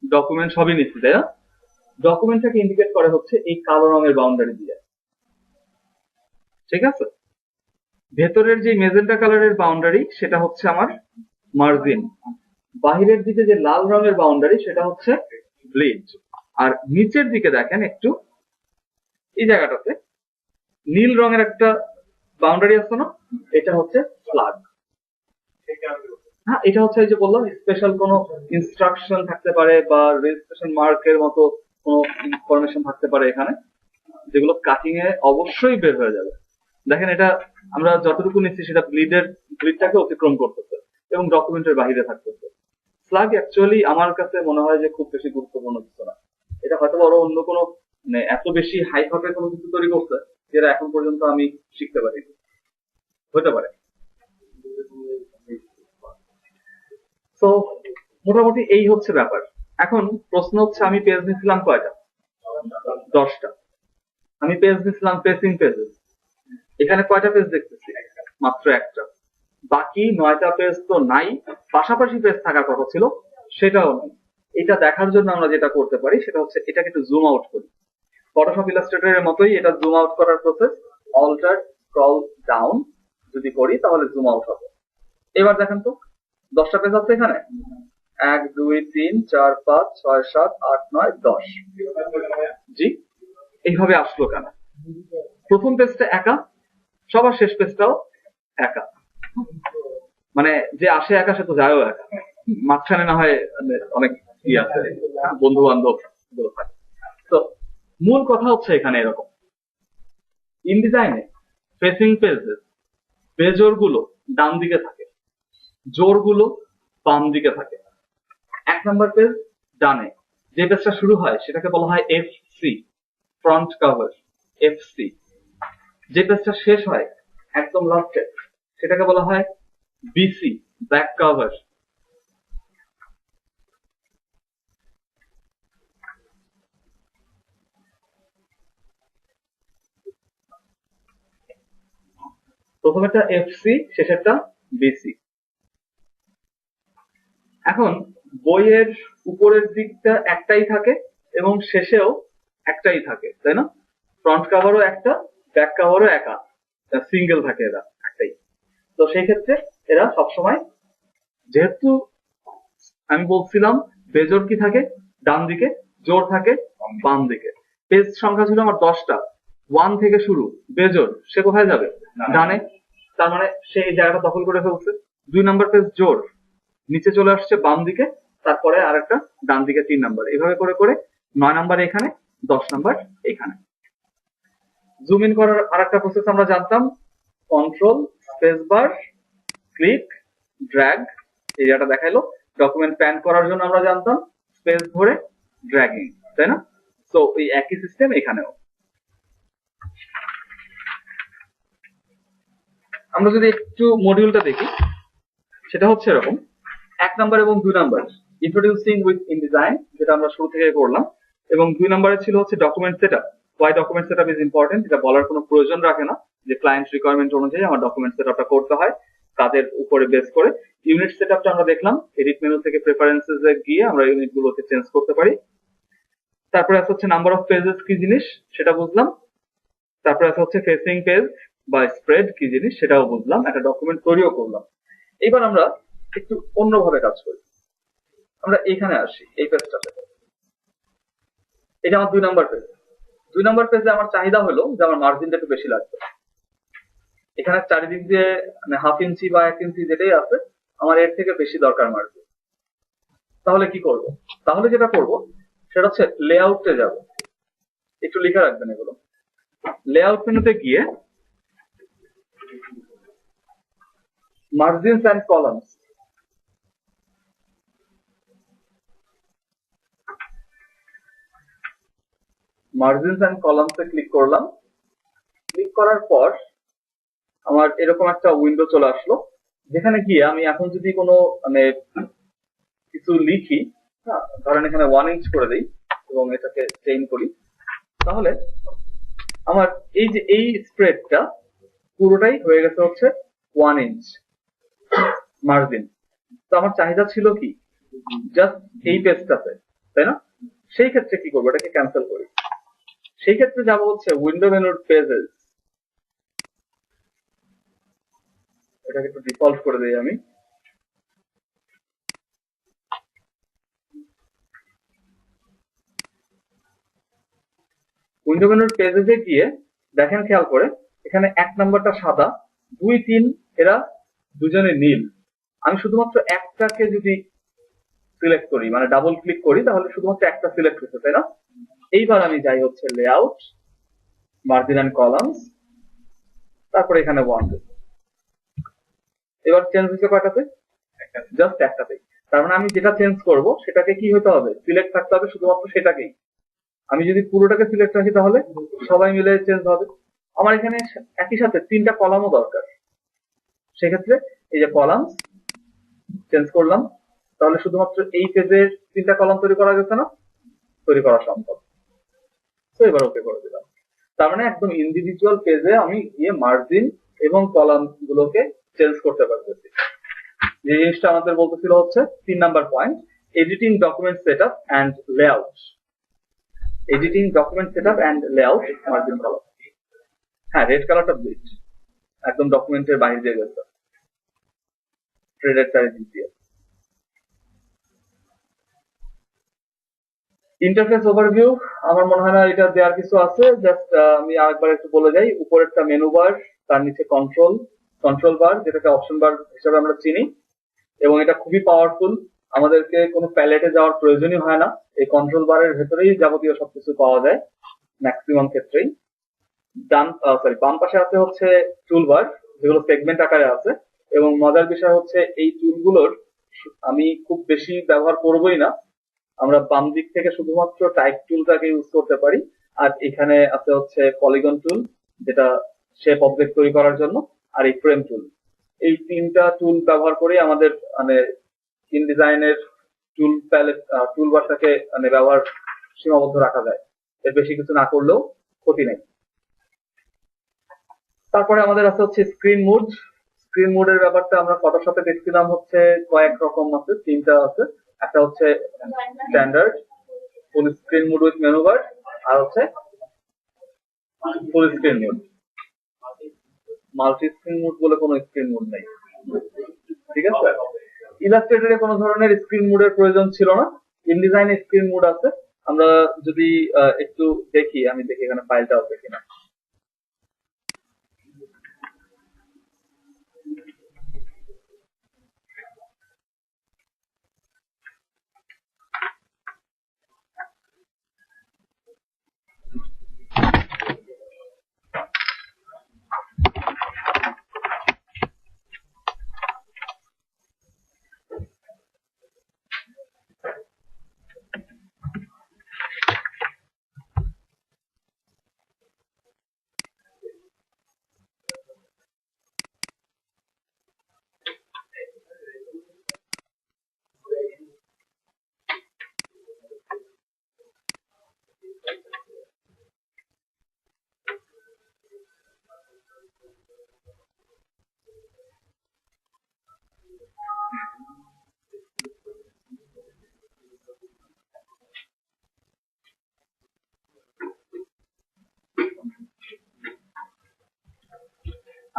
ডকুমেন্ট সবই নিচ্ছি, তাই না? ডকুমেন্টটাকে ইন্ডিকেট করে হচ্ছে এই কালো রঙের বাউন্ডারি দিয়ে, ঠিক আছে? ভেতরের যে মেজেন্টা কালারের বাউন্ডারি সেটা হচ্ছে আমার মার্জিন, বাহিরের দিকে যে লাল রঙের বাউন্ডারি সেটা হচ্ছে ব্লিড, আর নিচের দিকে দেখেন একটু এই জায়গাটাতে নীল রঙের একটা বাউন্ডারি আছে না, এটা হচ্ছে স্লাগ। হ্যাঁ, এটা হচ্ছে এই যে বললাম স্পেশাল কোনো ইনস্ট্রাকশন থাকতে পারে বা রেজিস্ট্রেশন মার্কের মতো কোনো ইনফরমেশন থাকতে পারে এখানে, যেগুলো কাটিং এ অবশ্যই বের হয়ে যাবে। দেখেন এটা আমরা যতটুকু নিচ্ছি সেটা ব্লিডটাকে অতিক্রম করতেছে এবং ডকুমেন্টের বাইরে থাকতেছে। স্লাগ অ্যাকচুয়ালি আমার কাছে মনে হয় যে খুব বেশি গুরুত্বপূর্ণ কিছু না। এটা হয়তো আরো অন্য কোনো মানে এত বেশি হাই ফাপের কোনো কিছু তৈরি করছে যেটা এখন পর্যন্ত আমি শিখতে পারি, হতে পারে। তো মোটামুটি এই হচ্ছে ব্যাপার। এখন প্রশ্ন হচ্ছে আমি পেজ নিয়েছিলাম কয়টা? 10টা। আমি পেজ নিয়েছিলাম ফেসিং পেজেস, এখানে কয়টা পেজ দেখতেছি? মাত্র একটা। বাকি 9টা পেজ তো নাই, পাশাপাশি পেজ থাকার কথা ছিল সেটাও নাই। এটা দেখার জন্য আমরা যেটা করতে পারি সেটা হচ্ছে এটাকে একটু জুম আউট করি। ফটোশপ ইলাস্ট্রেটরের মতোই এটা জুম আউট করার প্রসেস, অল্টার স্ক্রল ডাউন যদি করি তাহলে জুম আউট হবে। এবার দেখেন তো 10টা পেজ আছে এখানে, 1 2 3 4 5 6 7 8 9 10। জি, এইভাবে আসলো কেন? প্রথম পেজটা একা, সবার শেষ পেজটাও একা, মানে যে আসে একা সে তো যায়ও একা, মাঝখানে না হয় অনেক ই আছে, বন্ধু বান্ধব গুলো থাকে। তো মূল কথা হচ্ছে এখানে এরকম ইনডিজাইনে ফেসিং পেজেস বেজোর গুলো ডান দিকে থাকে, জোর গুলো বাম দিকে থাকে। 1 নম্বর পেজ ডানে যে পেজটা শুরু হয় সেটাকে বলা হয় এফসি, ফ্রন্ট কভার, এফসি। যে পেজটা শেষ হয় একদম লাস্টে সেটাকে বলা হয় বিসি, ব্যাক কভার। প্রথমেরটা এফসি, শেষেরটা বিসি। এখন বইয়ের উপরের দিকটা একটাই থাকে এবং শেষেও একটাই থাকে, তাই না? ফ্রন্ট কভারও একটা, ব্যাক কভারও একা, সিঙ্গেল থাকে, এরা একটাই। তো সেই ক্ষেত্রে এরা সবসময় যেহেতু আমি বলছিলাম বেজোড় কি থাকে ডান দিকে, জোড় থাকে বাম দিকে। পেজ সংখ্যা ছিল আমার 10টা, 1 থেকে শুরু, বেজোড় সে কোথায় যাবে ডানে, তার মানে সে এই জায়গাটা দখল করে ফেলছে। 2 নাম্বার পেজ জোড় নিচে চলে আসছে বাম দিকে, তারপরে আরেকটা ডান দিকে 3 নাম্বার, এভাবে করে করে 9 নাম্বার এখানে, 10 নাম্বার এখানে। জুম ইন করার আরেকটা প্রসেস আমরা জানতাম, control space bar click drag, এরিয়াটা দেখাইলো। ডকুমেন্ট প্যান করার জন্য আমরা জানতাম স্পেস ধরে ড্র্যাগিং, তাই না? তো এই একই সিস্টেম এখানেও। আমরা যদি একটু মডিউলটা দেখি, সেটা হচ্ছে এরকম, 1 নাম্বার এবং 2 নাম্বার ইন্ট্রোডিউসিং উইথ ইনডিজাইন, যেটা আমরা শুরু থেকে করলাম, এবং 2 নাম্বারে ছিল হচ্ছে document setup. Why document setup is important, এটা বলার কোনো প্রয়োজন রাখে না যে ক্লায়েন্ট রিকোয়ারমেন্ট অনুযায়ী আমার ডকুমেন্ট সেটআপটা করতে হয়, কাদের উপরে বেস করে। ইউনিট সেটআপটা আমরা দেখলাম, এডিট মেনু থেকে প্রেফারেন্সেস এ গিয়ে আমরা ইউনিট গুলোকে চেঞ্জ করতে পারি। তারপরে আছে হচ্ছে নাম্বার অফ পেজেস কি জিনিস সেটা বুঝলাম। তারপরে আছে হচ্ছে ফেসিং পেজ বা স্প্রেড কি জিনিস সেটাও বুঝলাম, একটা ডকুমেন্ট তৈরিও করলাম। এবার আমরা একটু অন্যভাবে কাজ করি, আমরা এখানে আসি, এই পেজটাতে। এটা আমার 2 নাম্বার পেজ। 2 নাম্বার পেজে আমার চাহিদা হলো যে আমার মার্জিনটা একটু বেশি লাগবে। এখানে চারিদিক দিয়ে মানে 1/2 ইঞ্চি বা 1 ইঞ্চি যেটাই আছে, আমার এর থেকে বেশি দরকার মার্জিন। তাহলে কি করব? তাহলে যেটা করব সেটা হচ্ছে লেআউটে যাব। একটু লিখে রাখবেন এগুলো। লেআউট মেনুতে গিয়ে margins and columns, margins and columns এ ক্লিক করলাম। ক্লিক করার পর আমার এরকম একটা উইন্ডো চলে আসলো, যেখানে গিয়ে আমি এখন যদি কোনো মানে কিছু লিখি, হ্যাঁ ধরেন এখানে 1 ইঞ্চ করে দেই এবং এটাকে চেইন করি, তাহলে আমার এই যে এই স্প্রেডটা পুরোটাই হয়ে গেছে হচ্ছে 1 ইঞ্চ মার্জিন। তো আমার চাহিদা ছিল কি জাস্ট এই পেজটাতে, তাই না? সেই ক্ষেত্রে কি করবো, এটাকে ক্যান্সেল করি। সেই ক্ষেত্রে যাবো হচ্ছে উইন্ডো মেনুর পেজেস, এটাকে একটু ডিফল্ট করে দিই আমি। উইন্ডো মেনুর পেজে গিয়ে দেখেন, খেয়াল করে এখানে 1 নাম্বারটা সাদা, 2, 3 এরা দুজনে নীল। আমি শুধুমাত্র একটাকে যদি সিলেক্ট করি মানে ডাবল ক্লিক করি, তাহলে শুধুমাত্র একটা সিলেক্ট হচ্ছে, তাই না? এইবার আমি যাই হচ্ছে লেআউট, মার্জিন এন্ড কলামস, তারপরে এখানে 1। এবার চেঞ্জ হচ্ছে কয়টাতে? জাস্ট একটাতে। তার মানে আমি যেটা চেঞ্জ করব সেটাকে কি হতে হবে, সিলেক্ট থাকতে হবে শুধুমাত্র সেটাকেই। আমি যদি পুরোটাকে সিলেক্ট রাখি তাহলে সবাই মিলে চেঞ্জ হবে। আমার এখানে একই সাথে 3টা কলামও দরকার, সেক্ষেত্রে এই যে কলাম চেঞ্জ করলাম, তাহলে শুধুমাত্র এই পেজের 3টা কলাম তৈরি করা গেছে না? তৈরি করা সম্ভব। তো এবার ওকে করে দিলাম। তার মানে একদম ইন্ডিভিজুয়াল পেজে আমি গিয়ে মার্জিন এবং কলাম গুলোকে চেঞ্জ করতে পারতেছি। যে জিনিসটা আমাদের বলতেছিল হচ্ছে 3 number point, editing document setup and layout. Editing document setup and layout, margin column. হ্যাঁ, রেড কালারটা ব্লিচ, একদম ডকুমেন্টের বাইরে দিয়ে গেছে, থ্রেডের চারিদিক দিয়ে। ইন্টারফেস ওভারভিউ আমার মনে হয় না এটা দেওয়ার কিছু আছে, জাস্ট আমি আরেকবার একটু বলে যাই। উপরেরটা মেনু বার, তার নিচে কন্ট্রোল বার, যেটাকে অপশন বার হিসেবে আমরা চিনি, এবং এটা খুবই পাওয়ারফুল। আমাদেরকে কোনো প্যালেটে যাওয়ার প্রয়োজনই হয় না, এই কন্ট্রোল বারের ভেতরেই যাবতীয় সবকিছু পাওয়া যায় ম্যাক্সিমাম ক্ষেত্রেই। বাম পাশে আছে হচ্ছে টুল বার, যেগুলো সেগমেন্ট আকারে আছে, এবং মজার বিষয় হচ্ছে এই টুলগুলোর আমি খুব বেশি ব্যবহার করবোই না। আমরা বাম দিক থেকে শুধুমাত্র টাইপ টুলটাকে ইউজ করতে পারি, আর এখানে আছে হচ্ছে পলিগন টুল, যেটা শেপ অবজেক্ট তৈরি করার জন্য, আর এই ফ্রেম টুল। এই 3টা টুল ব্যবহার করে আমাদের মানে ইনডিজাইনের টুল প্যালেট টুলবারটাকে মানে ব্যবহার সীমাবদ্ধ রাখা যায়, এর বেশি কিছু না করলেও ক্ষতি নেই। তারপরে আমাদের আছে হচ্ছে স্ক্রিন মোড। স্ক্রিন মোডের ব্যাপারটা আমরা ফটোশপে দেখছিলাম হচ্ছে কয়েক রকম আছে, 3টা আছে। একটা হচ্ছে standard, full screen mode with menu bar, আর হচ্ছে full screen mode. Multi screen mode বলে কোনো স্ক্রিন মোড নেই, ঠিক আছে? ইলাস্ট্রেটরে কোনো ধরনের স্ক্রিন মোডের প্রয়োজন ছিল না, ইনডিজাইনে স্ক্রিন মোড আছে। আমরা যদি একটু দেখি, আমি দেখি এখানে ফাইলটা আছে কিনা।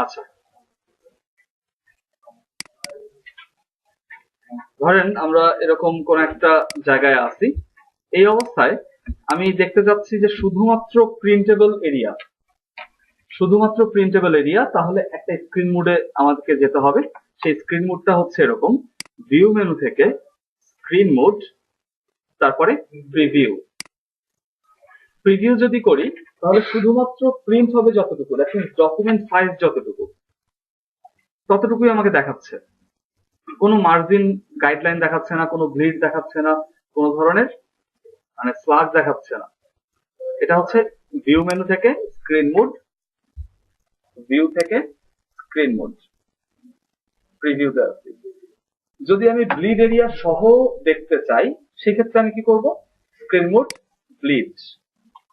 আচ্ছা, ধরেন আমরা এরকম কোন একটা জায়গায় আছি, এই অবস্থায় আমি দেখতে যাচ্ছি যে শুধুমাত্র প্রিন্টেবল এরিয়া, তাহলে একটা স্ক্রিন মোডে আমাদেরকে যেতে হবে। সেই স্ক্রিন মোডটা হচ্ছে এরকম, ভিউ মেনু থেকে স্ক্রিন মোড, তারপরে প্রিভিউ যদি করি তাহলে শুধুমাত্র প্রিন্ট হবে যতটুকু, দেখেন ডকুমেন্ট সাইজ যতটুকু, ততটুকুই আমাকে দেখাচ্ছে। কোনো মার্জিন গাইডলাইন দেখাচ্ছে না, কোনো গ্রিড দেখাচ্ছে না, কোনো ধরনের মানে স্লাগ দেখাচ্ছে না। এটা হচ্ছে ভিউ মেনু থেকে স্ক্রিন মোড, প্রিভিউতে আছে। যদি আমি ব্লিড এরিয়া সহ দেখতে চাই, সেক্ষেত্রে আমি কি করব, স্ক্রিন মোড ব্লিড।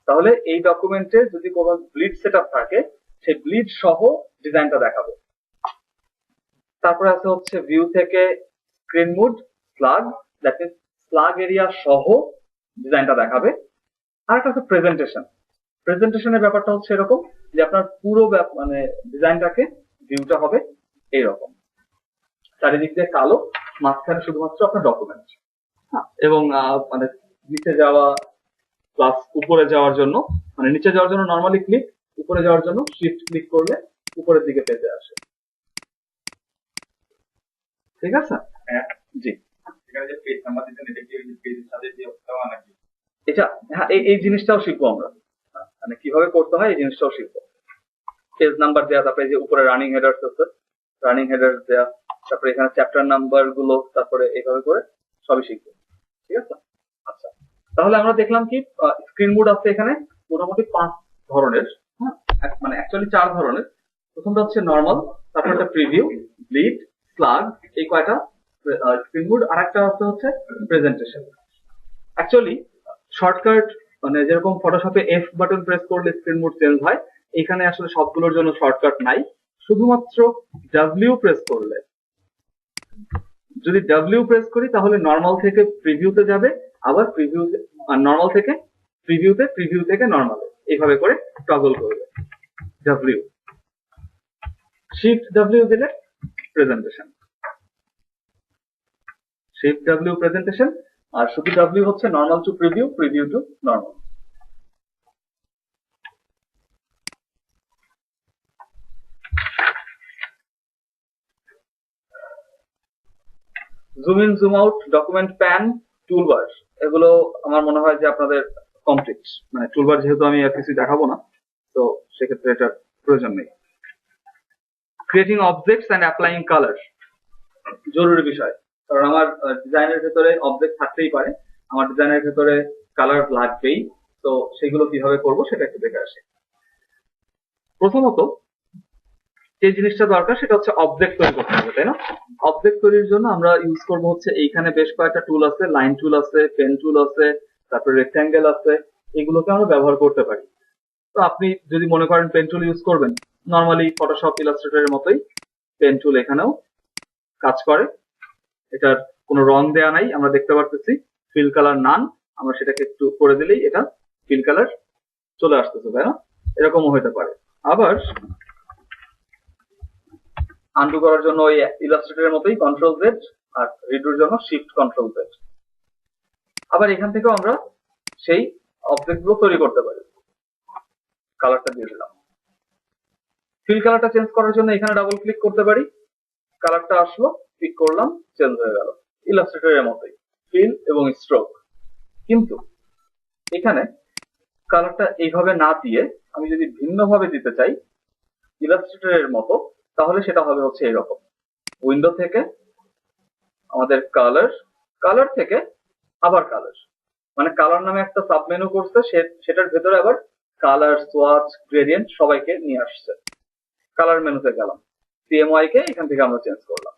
তাহলে এই ডকুমেন্টে যদি কোনো ব্লিড সেটআপ থাকে, সেই ব্লিড সহ ডিজাইনটা দেখাবো। তারপরে আছে হচ্ছে ভিউ থেকে screen mode slug, that means slug area সহ ডিজাইনটা দেখাবে। আর একটা হচ্ছে প্রেজেন্টেশনের ব্যাপারটা হচ্ছে এরকম যে আপনার পুরো মানে ডিজাইনটাকে ভিউটা হবে এইরকম, চারিদিক দিয়ে কালো, মাঝখানে শুধুমাত্র আপনার ডকুমেন্ট, এবং মানে নিচে যাওয়া প্লাস উপরে যাওয়ার জন্য, মানে নিচে যাওয়ার জন্য নর্মালি ক্লিক, উপরে যাওয়ার জন্য শিফট ক্লিক করলে উপরের দিকে পেজে আসে। ঠিক আছে? জি, এখানে যে পেজ নাম্বার দিচ্ছেন, এটা কি পেজের সাথে দিয়ে দেওয়া নাকি? এটা হ্যাঁ, এই জিনিসটাও শিখবো আমরা, মানে কিভাবে করতে হয় এই জিনিসটাও শিখবো। পেজ নাম্বার দেওয়া, তারপরে যে উপরে রানিং হেডার্স আছে, রানিং হেডার্স দেওয়া, তারপরে এখানে চ্যাপ্টার নাম্বার গুলো, তারপরে এইভাবে করে সবই শিখবো। ঠিক আছে? আচ্ছা, তাহলে আমরা দেখলাম কি স্ক্রিন মোড আছে এখানে মোটামুটি 5 ধরনের, হ্যাঁ, মানে অ্যাকচুয়ালি 4 ধরনের। প্রথমটা হচ্ছে নর্মাল, তারপর একটা প্রিভিউ, ব্লিড, স্লাগ, এই কয়টা স্ক্রিন মোড। আর একটা হচ্ছে প্রেজেন্টেশন। অ্যাকচুয়ালি শর্টকাট, মানে যেরকম ফটোশপে এফ বাটন প্রেস করলে স্ক্রিন মোড চেঞ্জ হয়, এখানে আসলে সবগুলোর জন্য শর্টকাট নাই, শুধুমাত্র ডাব্লিউ প্রেস করলে, যদি ডাব্লিউ প্রেস করি তাহলে নর্মাল থেকে প্রিভিউতে যাবে, আবার নর্মাল থেকে প্রিভিউ থেকে নর্মালে, এইভাবে করে টগল করবে। ডাব্লিউ, শিফট ডাব্লিউ দিলে প্রেজেন্টেশন, শিফট ডাব্লিউ প্রেজেন্টেশন, আর শুধু ডাব্লিউ হচ্ছে normal to preview, preview to normal. Zoom in, zoom out, document pan, toolbar, এগুলো আমার মনে হয় যে আপনাদের কমপ্লিট। মানে টুলবার যেহেতু আমি আর কিছু দেখাবো না, তো সেক্ষেত্রে এটার প্রয়োজন নেই। Creating objects and applying colour জরুরি বিষয়, কারণ আমার ডিজাইনের ভেতরে অবজেক্ট থাকতেই পারে, আমার ডিজাইনের ভেতরে কালার লাগবেই। তো সেগুলো কিভাবে করব সেটা একটু দেখে আসি। প্রথমত যে জিনিসটা দরকার সেটা হচ্ছে অবজেক্ট তৈরি করতে হবে, তাই না? অবজেক্ট তৈরির জন্য আমরা ইউজ করব হচ্ছে এইখানে বেশ কয়েকটা টুল আছে, লাইন টুল আছে, পেন টুল আছে, তারপরে রেক্ট্যাঙ্গেল আছে, এগুলোকে আমরা ব্যবহার করতে পারি। তো আপনি যদি মনে করেন পেন টুল ইউজ করবেন, নর্মালি ফটোশপ ইলাস্ট্রেটরের মতোই পেন টুল এখানেও কাজ করে। এটার কোনো রং দেয়া নাই, আমরা দেখতে পারতেছি ফিল কালার নান, আমরা সেটাকে একটু করে দিলেই এটা ফিল কালার চলে আসতেছে, তাই না? এরকমও হতে পারে। আবার আনডু করার জন্য ওই ইলাস্ট্রেটরের মতোই কন্ট্রোল জেড, আর রিডুর জন্য শিফট কন্ট্রোল জেড। আবার এখান থেকেও আমরা সেই অবজেক্ট গুলো তৈরি করতে পারি। কালারটা দিয়ে দিলাম। ফিল কালারটা চেঞ্জ করার জন্য এখানে ডাবল ক্লিক করতে পারি, কালারটা আসলো, ক্লিক করলাম, চেঞ্জ হয়ে গেল। ইলাস্ট্রেটরের মতোই ফিল এবং স্ট্রোক। কিন্তু এখানে কালারটা এইভাবে না দিয়ে আমি যদি ভিন্নভাবে দিতে চাই ইলাস্ট্রেটরের মতো, তাহলে সেটা হবে হচ্ছে এরকম। উইন্ডো থেকে আমাদের কালার, কালার থেকে আবার কালার, মানে কালার নামে একটা সাব মেনু করছে, সেটার ভেতরে আবার কালার, সোয়াচ, গ্রেডিয়েন্ট সবাইকে নিয়ে আসছে। কালার মেনুতে গেলাম, সিএমওয়াই কে এখান থেকে আমরা চেঞ্জ করলাম।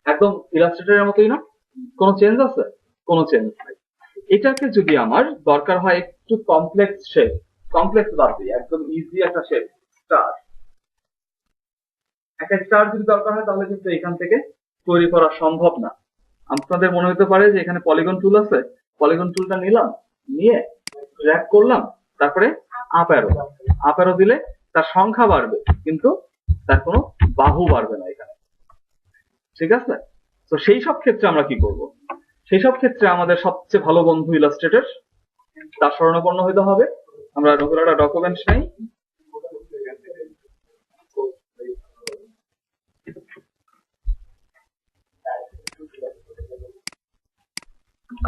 একদম ইলাস্ট্রেটরের মতোই না? কোনো চেঞ্জ আছে? কোনো চেঞ্জ নাই। এটাকে যদি আমার দরকার হয় একটু কমপ্লেক্স শেপ, কমপ্লেক্স বাদ দিই, একদম ইজি একটা শেপ, স্টার, একটা স্টার যদি দরকার হয় তাহলে কিন্তু এখান থেকে তৈরি করা সম্ভব না। আপনাদের মনে হতে পারে যে এখানে পলিগন টুল আছে, পলিগন টুলটা নিলাম, নিয়ে ড্র্যাগ করলাম, তারপরে আপ অ্যারো দিলে তার সংখ্যা বাড়বে কিন্তু তার কোনো বাহু বাড়বে না এখানে। ঠিক আছে? তো সেই সব ক্ষেত্রে আমরা কি করব? সেই সব ক্ষেত্রে আমাদের সবচেয়ে ভালো বন্ধু ইলাস্ট্রেটর, তার শরণাপন্ন হইতে হবে। আমরা নতুন একটা ডকুমেন্ট নেই,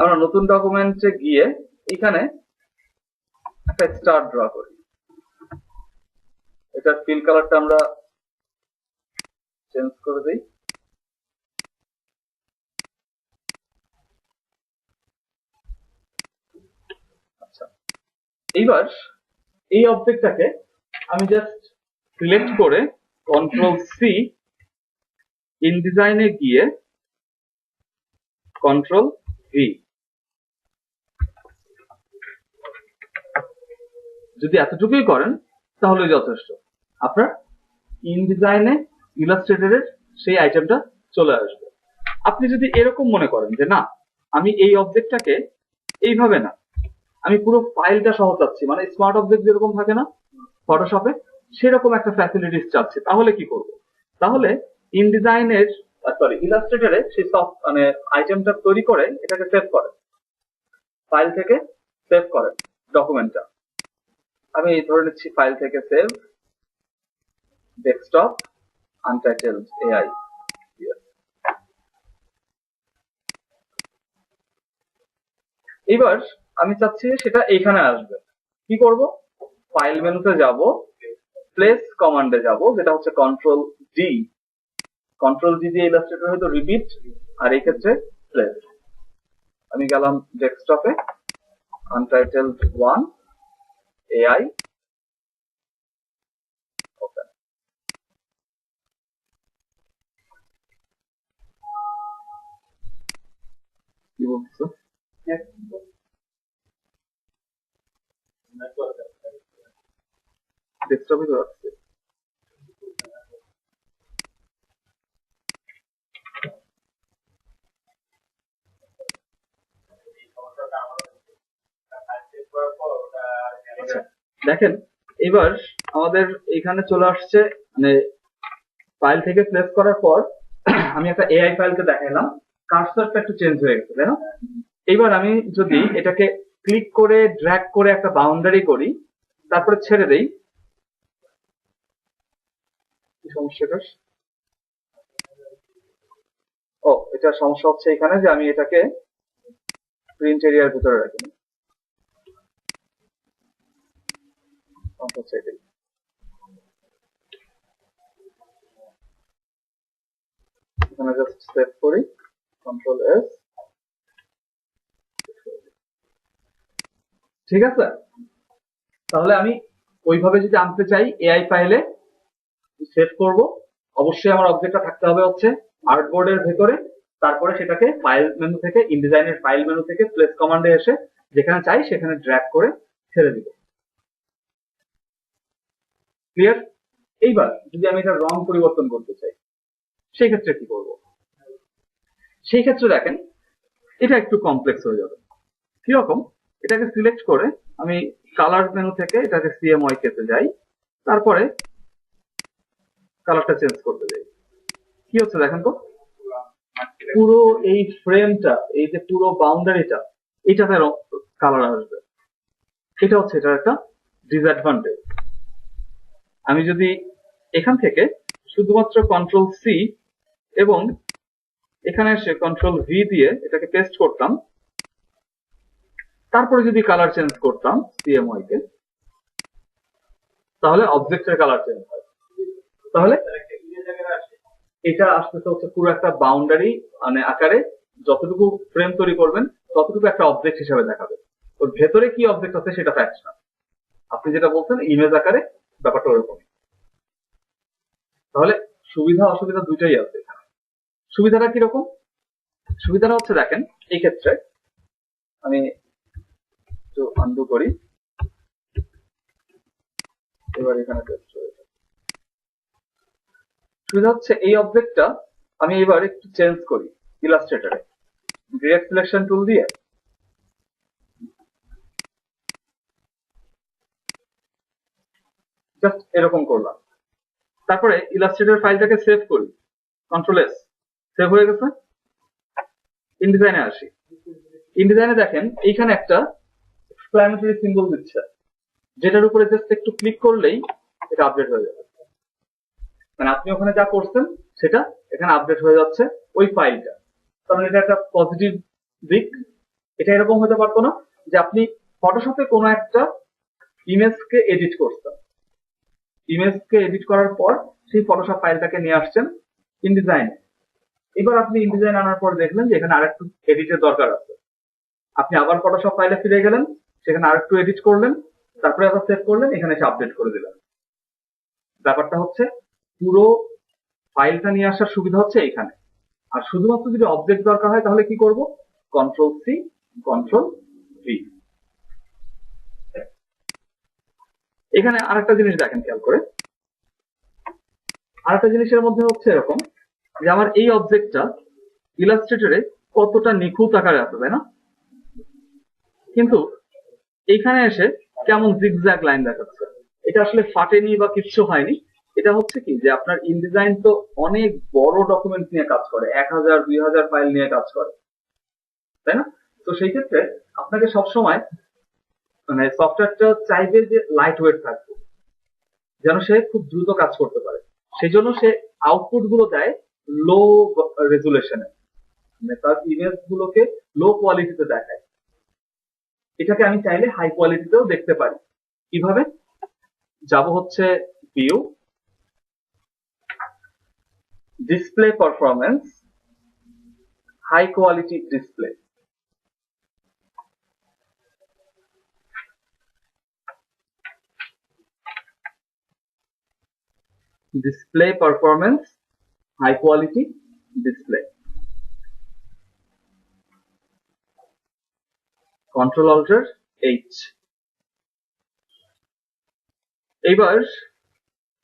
আমরা নতুন ডকুমেন্টে গিয়ে এখানে একটা স্টার ড্র করি। এটার ফিল কালারটা আমরা চেঞ্জ করে দিই। আচ্ছা, এইবার এই অবজেক্টটাকে আমি জাস্ট সিলেক্ট করে কন্ট্রোল সি, ইনডিজাইনে গিয়ে কন্ট্রোল ভি, যদি এতটুকুই করেন তাহলে যথেষ্ট। আপনার ইনডিজাইনে ইলাস্ট্রেটরের সেই আইটেমটা চলে আসবে। আপনি যদি এরকম মনে করেন যে না, আমি এই অবজেক্টটাকে এইভাবে না, আমি পুরো ফাইলটা সহ চাচ্ছি, মানে স্মার্ট অবজেক্ট যেরকম থাকে না ফটোশপে, সেরকম একটা ফ্যাসিলিটিস চাচ্ছি, তাহলে কি করব? তাহলে ইনডিজাইনের ইলাস্ট্রেটরে সেই মানে আইটেমটা তৈরি করে এটাকে সেভ করে, ফাইল থেকে সেভ করে ডকুমেন্টটা। আমি ধরে নিচ্ছি ফাইল থেকে সেভ, ডেস্কটপ, আনটাইটেলড এআই। এবার আমি চাচ্ছি সেটা এইখানে আসবে। কি করব? ফাইল মেনুতে যাব, প্লেস কমান্ডে যাব, যেটা হচ্ছে কন্ট্রোল ডি। কন্ট্রোল ডি দিয়ে ইলাস্ট্রেটর হয়তো রিপিট, আর এই ক্ষেত্রে প্লেস। আমি গেলাম ডেস্কটপে, আনটাইটেলড 1 এআই, ওপেন। কি বলছো? ডেস্কটপে তো আছে। আচ্ছা, দেখেন এবার আমাদের এখানে চলে আসছে, মানে ফাইল থেকে প্লেস করার পর আমি একটা এআই ফাইলকে দেখাইলাম, কার্সরটা একটু চেঞ্জ হয়ে গেছে, তাই না? এবার আমি যদি এটাকে ক্লিক করে ড্র্যাগ করে একটা বাউন্ডারি করি, তারপরে ছেড়ে দেই, কি সমস্যাটা? ও, এটা সমস্যা হচ্ছে এখানে যে আমি এটাকে প্রিন্ট এরিয়ার ভিতরে রাখি। এখানে জাস্ট সেভ করি, কন্ট্রোল এস। ঠিক আছে? তাহলে আমি ওইভাবে যদি আনতে চাই এআই ফাইলে সেভ করব, অবশ্যই আমার অবজেক্টটা থাকতে হবে হচ্ছে আর্টবোর্ডের ভেতরে, তারপরে সেটাকে ফাইল মেনু থেকে, ইনডিজাইনের ফাইল মেনু থেকে প্লেস কমান্ডে এসে যেখানে চাই সেখানে ড্র্যাগ করে ছেড়ে দিব। ক্লিয়ার? এইবার যদি আমি এটা রং পরিবর্তন করতে চাই সেই ক্ষেত্রে কি করব? সেই ক্ষেত্রে দেখেন এটা একটু কমপ্লেক্স হয়ে যাবে। কিরকম? এটাকে সিলেক্ট করে আমি কালার মেনু থেকে এটাকে সিএমওয়াই তে যাই, তারপরে কালারটা চেঞ্জ করতে যাই। কি হচ্ছে দেখেন তো, পুরো এই ফ্রেমটা, এই যে পুরো বাউন্ডারিটা, এটাতে কালার আসবে। এটা হচ্ছে এটার একটা ডিসঅ্যাডভান্টেজ। আমি যদি এখান থেকে শুধুমাত্র কন্ট্রোল সি এবং এখানে এসে কন্ট্রোল ভি দিয়ে এটাকে পেস্ট করতাম, তারপরে যদি কালার চেঞ্জ করতাম সিএমওয়াই কে, তাহলে অবজেক্টের কালার চেঞ্জ হয়। তাহলে এটা আসতে হচ্ছে পুরো একটা বাউন্ডারি মানে আকারে যতটুকু ফ্রেম তৈরি করবেন ততটুকু একটা অবজেক্ট হিসাবে দেখাবে। ওর ভেতরে কি অবজেক্ট আছে সেটা ফ্যাক্ট না, আপনি যেটা বলছেন ইমেজ আকারে ব্যাপারটা ওরকমই। তাহলে সুবিধা অসুবিধা দুইটাই আছে এখানে। সুবিধাটা কিরকম? সুবিধাটা হচ্ছে দেখেন, এই ক্ষেত্রে আমি একটু আনডু করি, এবার এখানে পেস্ট হয়েছে। সুবিধা হচ্ছে এই অবজেক্টটা আমি এবার একটু চেঞ্জ করি ইলাস্ট্রেটরে, ডিরেক্ট সিলেকশন টুল দিয়ে জাস্ট এরকম করলাম। তারপরে ইলাস্ট্রেটর ফাইলটাকে সেভ করি, কন্ট্রোল এস, সেভ হয়ে গেছে। ইনডিজাইনে আসি, ইনডিজাইনে দেখেন এইখানে একটা এক্সক্লামেটরি সিম্বল দিচ্ছে, যেটার উপরে জাস্ট একটু ক্লিক করলেই এটা আপডেট হয়ে যাবে। মানে আপনি ওখানে যা করছেন সেটা এখানে আপডেট হয়ে যাচ্ছে ওই ফাইলটা। কারণ এটা একটা পজিটিভ দিক। এটা এরকম হতে পারতো না যে আপনি ফটোশপে কোনো একটা ইমেজকে এডিট করছেন, ইমেজকে এডিট করার পর সেই ফটোশপ ফাইলটাকে নিয়ে আসছেন ইনডিজাইনে। এবার আপনি ইনডিজাইন আনার পর দেখলেন যে এখানে আরেকটু এডিটের দরকার আছে, আপনি আবার ফটোশপ ফাইলে ফিরে গেলেন, সেখানে আরেকটু এডিট করলেন, তারপরে আবার সেভ করলেন, এখানে এসে আপডেট করে দিলেন। ব্যাপারটা হচ্ছে পুরো ফাইলটা নিয়ে আসার সুবিধা হচ্ছে এইখানে। আর শুধুমাত্র যদি অবজেক্ট দরকার হয় তাহলে কি করব? Control C, control V. এখানে আরেকটা জিনিস দেখেন খেয়াল করে, আরেকটা জিনিসের মধ্যে হচ্ছে এরকম যে আমার এই অবজেক্টটা ইলাস্ট্রেটরে কতটা নিখুঁত আকারে আছে, তাই না? কিন্তু এইখানে এসে কেমন জিগজ্যাগ লাইন দেখাচ্ছে। এটা আসলে ফাটেনি বা কিচ্ছু হয়নি। এটা হচ্ছে কি যে আপনার ইনডিজাইন তো অনেক বড় ডকুমেন্ট নিয়ে কাজ করে, 1000 2000 ফাইল নিয়ে কাজ করে, তাই না? তো সেই ক্ষেত্রে আপনাকে সবসময় মানে সফটওয়্যারটা চাইবে যে লাইট ওয়েট থাকবে, যেন সে খুব দ্রুত কাজ করতে পারে। সেই জন্য সে আউটপুট গুলো দেয় লো রেজুলেশনে, মানে তার ইমেজ গুলোকে লো কোয়ালিটিতে দেখায়। এটাকে আমি চাইলে হাই কোয়ালিটিতেও দেখতে পারি। কিভাবে? যাব হচ্ছে view, display performance, high quality display. Display performance, high quality display. Control alt H. এইবার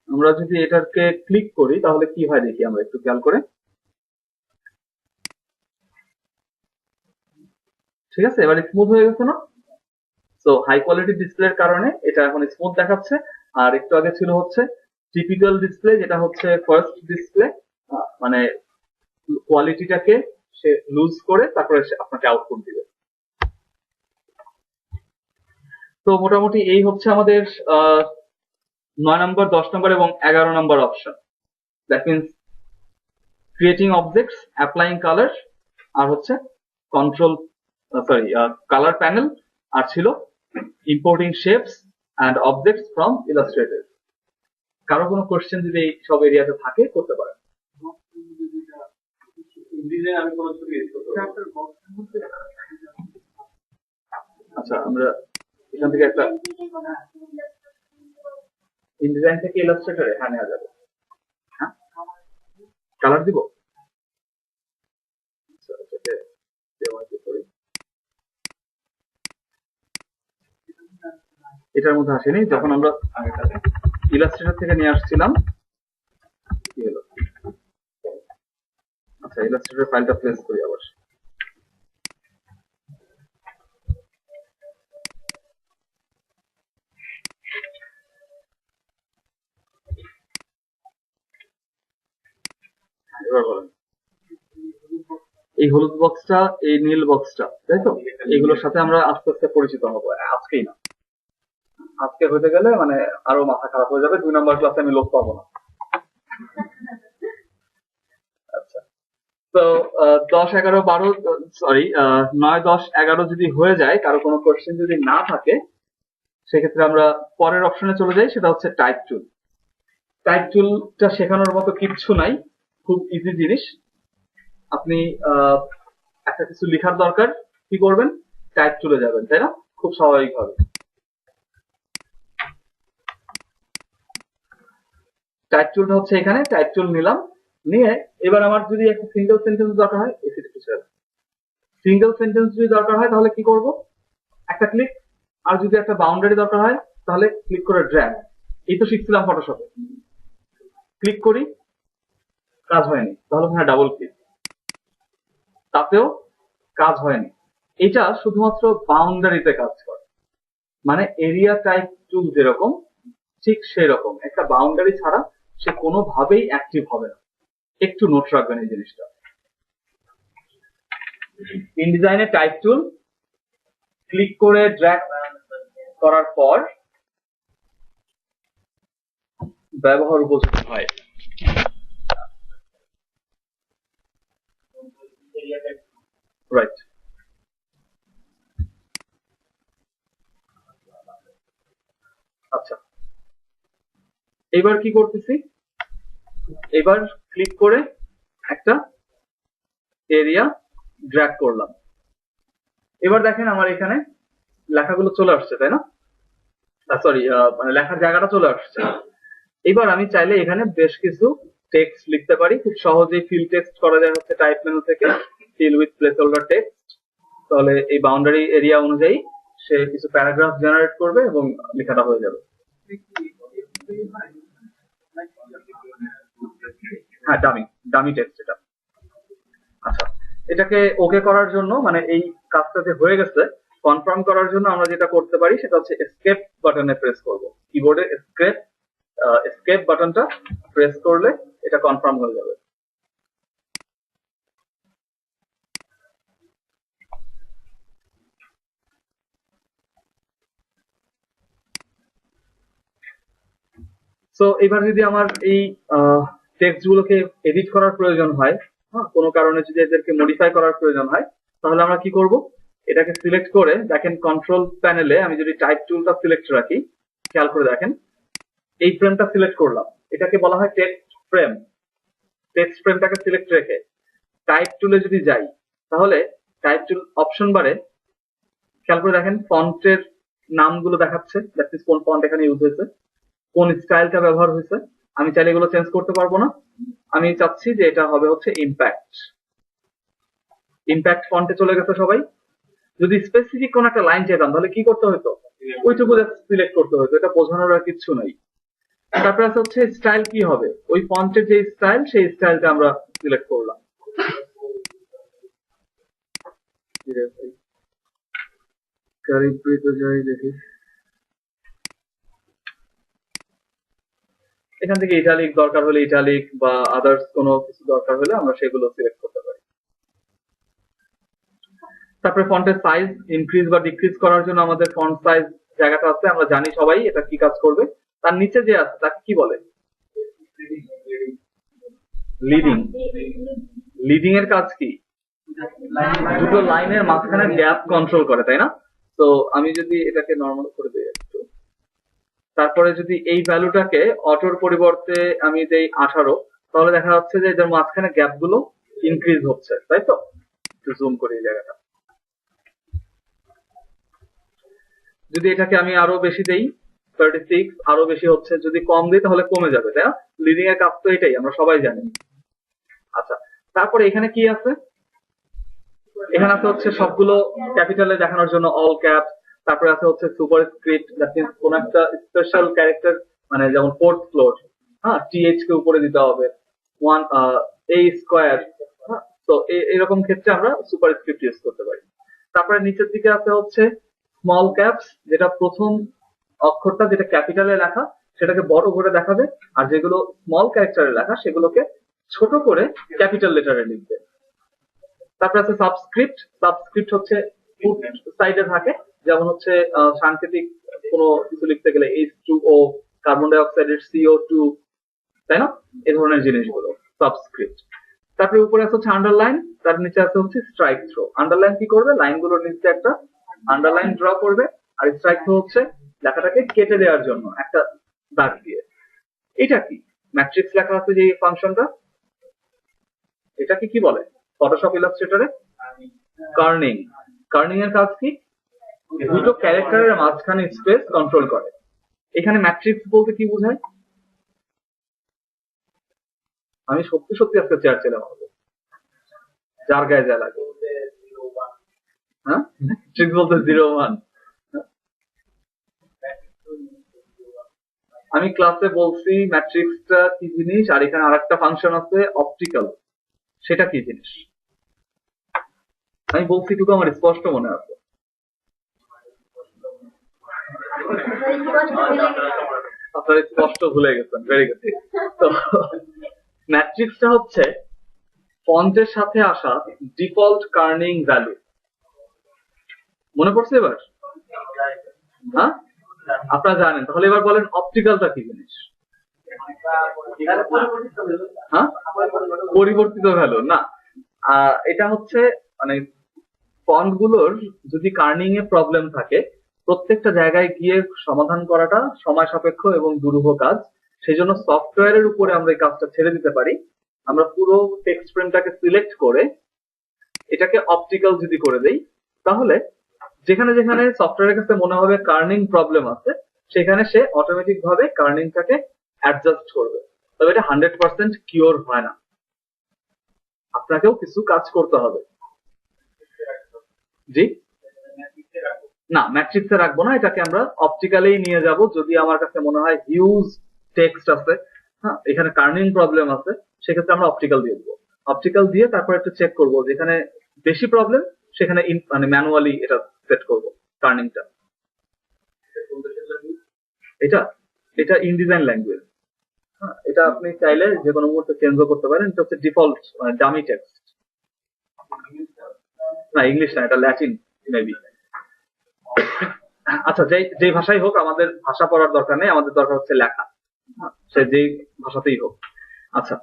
আমরা যদি এটাকে ক্লিক করি তাহলে কি হয় দেখি আমরা একটু খেয়াল করে। ঠিক আছে, এবার স্মুথ হয়ে গেছে না? তো হাই কোয়ালিটি ডিসপ্লের কারণে এটা এখন স্মুথ দেখাচ্ছে। আর একটু আগে ছিল হচ্ছে টিপিক্যাল ডিসপ্লে, যেটা হচ্ছে ফার্স্ট ডিসপ্লে, মানে কোয়ালিটিটাকে সে লুজ করে তারপরে আপনাকে আউটপুট দিবে। তো মোটামুটি এই হচ্ছে আমাদের 9 নম্বর, 10 নম্বর এবং 11 নম্বর option. That means creating objects, applying colour, আর হচ্ছে কন্ট্রোল কালার প্যানেল, আর ছিল importing shapes and objects from Illustrator. কারো কোনো কোশ্চেন যদি এই সব এরিয়াতে থাকে করতে পারেন। আমি কোনো ছবি আচ্ছা, আমরা এখান থেকে একটা ইনডিজাইন থেকে ইলাস্ট্রেটরে হ্যাঁ নেওয়া যাবে। হ্যাঁ, কালার দিব। এটার মধ্যে আসেনি, যখন আমরা ইলাস্ট্রেটর থেকে নিয়ে আসছিলাম কি হলো। আচ্ছা, ইলাস্ট্রেটর ফাইলটা প্লেস করি আবার। এবার এই হলুদ বক্সটা, এই নীল বক্সটা, তাই তো? এগুলোর সাথে আমরা আস্তে আস্তে পরিচিত হবো, আজকেই না। আজকে হতে গেলে মানে আরো মাথা খারাপ হয়ে যাবে, 2 নম্বর ক্লাসে আমি লোক পাবো না। আচ্ছা, তো 10, 11, 12, সরি 9, 10, 11 যদি হয়ে যায়, কারো কোনো কোশ্চেন যদি না থাকে, সেক্ষেত্রে আমরা পরের অপশনে চলে যাই, সেটা হচ্ছে টাইপ টুল। টাইপ টুলটা শেখানোর মতো কিচ্ছু নাই, খুব ইজি জিনিস। আপনি একটা কিছু লেখার দরকার, কি করবেন? টাইপ টুলে যাবেন, তাই না? খুব স্বাভাবিকভাবে টাইপ টুলটা হচ্ছে এখানে, টাইপ টুল নিলাম, নিয়ে এবার আমার যদি একটা সিঙ্গেল সেন্টেন্স দরকার হয়, সিঙ্গেল সেন্টেন্স যদি দরকার হয় তাহলে কি করব? একটা ক্লিক। আর যদি একটা বাউন্ডারি দরকার হয় তাহলে ক্লিক করে ড্র্যাগ। এই তো শিখছিলাম ফটোশপে। ক্লিক করি, কাজ হয়নি, তাহলে ওখানে ডাবল ক্লিক, তাতেও কাজ হয়নি। এটা শুধুমাত্র বাউন্ডারিতে কাজ করে, মানে এরিয়া টাইপ টুল যেরকম ঠিক সেরকম, একটা বাউন্ডারি ছাড়া সে কোনোভাবেই অ্যাক্টিভ হবে না। একটু নোট রাখবেন এই জিনিসটা। ইনডিজাইনে টাইপ টুল ক্লিক করে ড্র্যাগ করার পর ব্যবহার উপযোগী হয়। রাইট। আচ্ছা, এবার কি করতেছি? এবার ক্লিক করে একটা এরিয়া ড্র্যাগ করলাম। এবার দেখেন আমার এখানে লেখাগুলো চলে আসছে, তাই না? সরি, মানে লেখার জায়গাটা চলে আসছে। এবার আমি চাইলে এখানে বেশ কিছু টেক্সট লিখতে পারি, খুব সহজেই ফিল টেক্সট করা যায় হচ্ছে টাইপ মেনু থেকে, fill with place holder text. তাহলে এই বাউন্ডারি এরিয়া অনুযায়ী সে কিছু প্যারাগ্রাফ জেনারেট করবে এবং লেখাটা হয়ে যাবে। হ্যাঁ, ডামি টেক্সট এটা। আচ্ছা, এটাকে ওকে করার জন্য, মানে এই কাজটা যে হয়ে গেছে কনফার্ম করার জন্য আমরা যেটা করতে পারি সেটা হচ্ছে এসকেপ বাটনে প্রেস করব। কিবোর্ডে এসকেপ বাটনটা প্রেস করলে এটা কনফার্ম হয়ে যাবে। সো এবার যদি আমার এই টেক্সট গুলোকে এডিট করার প্রয়োজন হয়, কোনো কারণে যদি এদেরকে মডিফাই করার প্রয়োজন হয়, তাহলে আমরা কি করব? এটাকে সিলেক্ট করে দেখেন কন্ট্রোল প্যানেলে আমি যদি টাইপ টুলটা সিলেক্ট রাখি, খেয়াল করে দেখেন এই ফ্রেমটা সিলেক্ট করলাম, এটাকে বলা হয় টেক্সট ফ্রেম। টেক্সট ফ্রেমটাকে সিলেক্ট রেখে টাইপ টুলে যদি যাই, তাহলে টাইপ টুল অপশন বারে খেয়াল করে দেখেন ফন্টের নামগুলো দেখাচ্ছে, দ্যাট ইজ কোন ফন্ট এখানে ইউজ হয়েছে, কোন স্টাইলটা ব্যবহার হয়েছে। আমি চাইলে এগুলো চেঞ্জ করতে পারবো না, আমি চাচ্ছি যে এটা হবে হচ্ছে ইম্প্যাক্ট। ইম্প্যাক্ট ফন্টে চলে গেছে সবাই। যদি স্পেসিফিক কোন একটা লাইন চাইতাম তাহলে কি করতে হতো? ওইটুকু সিলেক্ট করতে হতো, এটা বোঝানোর আর কিছু নাই। তারপরে আছে হচ্ছে স্টাইল কি হবে, ওই ফন্টের যে স্টাইল সেই স্টাইলটা আমরা সিলেক্ট করলাম। যাই দেখি, এখান থেকে ইটালিক দরকার হলে ইটালিক বা আদার্স কোনো কিছু দরকার হলে আমরা সেগুলো সিলেক্ট করতে পারি। তারপরে ফন্টের সাইজ ইনক্রিজ বা ডিক্রিজ করার জন্য আমাদের ফন্ট সাইজ জায়গাটা আছে, আমরা জানি সবাই এটা কি কাজ করবে। তার নিচে যে আছে তাকে কি বলে? লিডিং। লিডিং এর কাজ কি? দুটো লাইনের মাঝখানে গ্যাপ কন্ট্রোল করে, তাই না? তো আমি যদি এটাকে নর্মাল করে দিই একটু, তারপরে যদি এই ভ্যালুটাকে অটোর পরিবর্তে আমি দেই 18, তাহলে দেখা যাচ্ছে যে এদের মাঝখানে গ্যাপ গুলো ইনক্রিজ হচ্ছে, তাই তো? একটু জুম করি এই জায়গাটা। যদি এটাকে আমি আরো বেশি দেই 36, আরো বেশি হচ্ছে, যদি কম দিই তাহলে কমে যাবে, তাই না? লিডিং এর কাজ তো এটাই, আমরা সবাই জানি। আচ্ছা, তারপরে এখানে কি আছে? এখানে আছে হচ্ছে সবগুলো ক্যাপিটালে দেখানোর জন্য অল ক্যাপ। তারপরে আছে হচ্ছে সুপার স্ক্রিপ্ট, দ্যাট মিন্স কোন একটা স্পেশাল ক্যারেক্টার, মানে যেমন ফোর্থ ফ্লোর, হ্যাঁ, টিএইচ কে উপরে দিতে হবে, 1 a স্কয়ার। তো এরকম ক্ষেত্রে আমরা সুপার স্ক্রিপ্ট ইউজ করতে পারি। তারপরে নিচের দিকে আছে হচ্ছে স্মল ক্যাপস, যেটা প্রথম অক্ষরটা যেটা ক্যাপিটালে লেখা সেটাকে বড় করে দেখাবে, আর যেগুলো স্মল ক্যারেক্টারে লেখা সেগুলোকে ছোট করে ক্যাপিটাল লেটারে লিখবে। তারপরে আছে সাবস্ক্রিপ্ট। সাবস্ক্রিপ্ট হচ্ছে ফুট সাইডে থাকে, যেমন হচ্ছে সাংকেতিক কোনো কিছু লিখতে গেলে H2O, কার্বন ডাই অক্সাইডের CO2, তাই না, এই ধরনের জিনিসগুলো সাবস্ক্রিপ্ট। তারপরে উপরে আছে হচ্ছে আন্ডারলাইন, তার নিচে আছে হচ্ছে স্ট্রাইক থ্রো। আন্ডারলাইন কি করবে, লাইনগুলোর নিচে একটা আন্ডারলাইন ড্র করবে, আর স্ট্রাইক থ্রো হচ্ছে লেখাটাকে কেটে দেওয়ার জন্য একটা দাগ দিয়ে। এটা কি ম্যাট্রিক্স লেখা আছে যে ফাংশনটা, এটাকে কি বলে ফটোশপ ইলাস্ট্রেটরে? কার্নিং। কার্নিং এর কাজ কি, দুটো ক্যারেক্টারের মাঝখানে স্পেস কন্ট্রোল করে। এখানে ম্যাট্রিক্স বলতে কি বোঝায়? আমি সত্যি সত্যি আজকে চেয়ার ছেলে হবে, যার গায়ে যা লাগে। হ্যাঁ, ম্যাট্রিক্স বলতে 0 1। আমি ক্লাসে বলছি ম্যাট্রিক্সটা কি জিনিস, আর এখানে আরেকটা ফাংশন আছে অপটিক্যাল, সেটা কি জিনিস আমি বলছি, কিন্তু আমার স্পষ্ট মনে আছে। আপনারা স্পষ্ট ভুলে গেছেন, ভেরি গুড। তো ম্যাট্রিক্সটা হচ্ছে ফন্টের সাথে আসা ডিফল্ট কার্নিং ভ্যালু। মনে পড়ছে এবার? হ্যাঁ, আপনারা জানেন। তাহলে এবার বলেন অপটিক্যালটা কি জিনিস? হ্যাঁ, পরিবর্তিত ভ্যালু না। এটা হচ্ছে মানে ফন্ট গুলোর যদি কার্নিং এ প্রবলেম থাকে, প্রত্যেকটা জায়গায় গিয়ে সমাধান করাটা সময় সাপেক্ষ এবং দুরূহ কাজ। সেই জন্য সফটওয়্যারের উপরে আমরা এই কাজটা ছেড়ে দিতে পারি। আমরা পুরো টেক্সট ফ্রেমটাকে সিলেক্ট করে এটাকে অপটিক্যাল যদি করে দেই, তাহলে যেখানে যেখানে সফটওয়্যারের কাছে মনে হবে কার্নিং প্রবলেম আছে, সেখানে সে অটোমেটিক ভাবে কার্নিংটাকে অ্যাডজাস্ট করবে। তবে এটা 100% কিওর হয় না, আপনাকেও কিছু কাজ করতে হবে। জি না, ম্যাট্রিক্সে রাখবো না, এটাকে আমরা অপটিক্যালেই নিয়ে যাব। যদি আমার কাছে মনে হয় হিউজ টেক্সট আছে, হ্যাঁ, এখানে কার্নিং প্রবলেম আছে, সেক্ষেত্রে আমরা অপটিক্যাল দিয়ে দেবো। অপটিক্যাল দিয়ে তারপর একটু চেক করবো, যেখানে বেশি প্রবলেম সেখানে মানে ম্যানুয়ালি এটা সেট করবো কার্নিংটা। এটা এটা ইনডিজাইন ল্যাঙ্গুয়েজ। হ্যাঁ, এটা আপনি চাইলে যে কোনো মুহূর্তে চেঞ্জও করতে পারেন। এটা হচ্ছে ডিফল্ট ডামি টেক্সট। না, ইংলিশ না, এটা ল্যাটিন মেবি। আচ্ছা, যেই ভাষাই হোক, আমাদের ভাষা পড়ার দরকার নেই, আমাদের দরকার হচ্ছে লেখা, সে যেই ভাষাতেই হোক। আচ্ছা,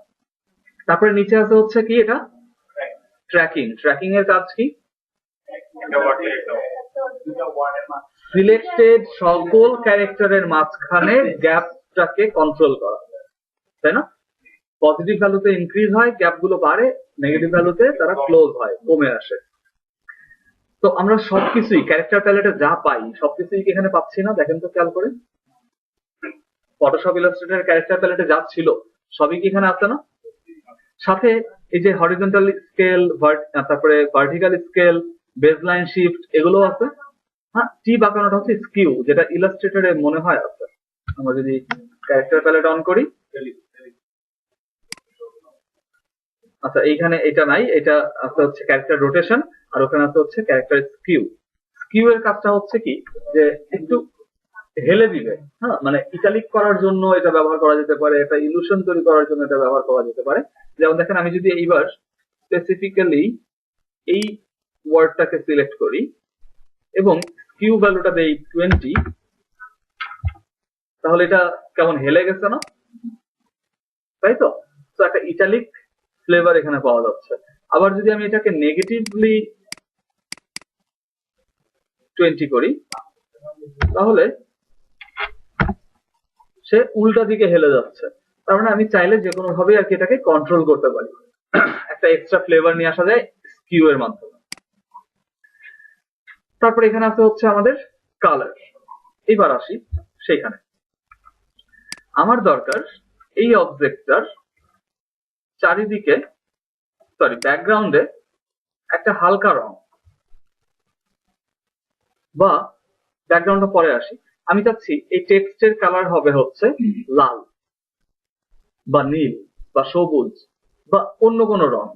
তারপরে নিচে আছে হচ্ছে কি, এটা ট্র্যাকিং। ট্র্যাকিং এর কাজ কি? সিলেক্টেড সকল ক্যারেক্টারের মাঝখানে গ্যাপটাকে কন্ট্রোল করা, তাই না? পজিটিভ ভ্যালুতে ইনক্রিজ হয়, গ্যাপ গুলো বাড়ে, নেগেটিভ ভ্যালুতে তারা ক্লোজ হয়, কমে আসে। তো আমরা সবকিছুই ক্যারেক্টার প্যালেটে যা পাই সবকিছুই কি এখানে পাচ্ছি না? দেখেন তো খেয়াল করে, ফটোশপ ইলাস্ট্রেটর ক্যারেক্টার প্যালেটে যা ছিল সবই কি এখানে আছে না? সাথে এই যে হরিজন্টাল স্কেল, তারপরে ভার্টিক্যাল স্কেল, বেসলাইন শিফট, এগুলো আছে। হ্যাঁ, টি বাঁকানোটা হচ্ছে স্কিউ, যেটা ইলাস্ট্রেটরে মনে হয় আছে। আমরা যদি ক্যারেক্টার প্যালেট অন করি, আচ্ছা এইখানে এটা নাই, এটা আছে হচ্ছে ক্যারেক্টার রোটেশন, আর ওখানে আছে হচ্ছে ক্যারেক্টার স্কিউ। স্কিউ এর কাজটা হচ্ছে কি, যে একটু হেলে দিবে। হ্যাঁ, মানে ইটালিক করার জন্য এটা ব্যবহার করা যেতে পারে, এটা ইলুশন তৈরি করার জন্য এটা ব্যবহার করা যেতে পারে। যেমন দেখেন, আমি যদি এইবার স্পেসিফিক্যালি এই ওয়ার্ডটাকে সিলেক্ট করি এবং স্কিউ ভ্যালুটা দেই 20, তাহলে এটা কেমন হেলে গেছে না? তাই তো? তো একটা ইটালিক ফ্লেভার এখানে পাওয়া যাচ্ছে। আবার যদি আমি এটাকে নেগেটিভলি 20 করি, তাহলে সে উল্টা দিকে হেলে যাচ্ছে। তার মানে আমি চাইলে যে কোনো ভাবে আর কি এটাকে কন্ট্রোল করতে পারি, একটা এক্সট্রা ফ্লেভার নিয়ে আসা যায় স্কিউ এর মাধ্যমে। তারপর এখানে আছে হচ্ছে আমাদের কালার। এবার আসি সেইখানে, আমার দরকার এই অবজেক্টটার চারিদিকে, সরি ব্যাকগ্রাউন্ডে একটা হালকা রং, বা ব্যাকগ্রাউন্ডটা পরে আসি। আমি চাচ্ছি এই টেক্সটের কালার হবে হচ্ছে লাল বা নীল বা সবুজ বা অন্য কোনো রং।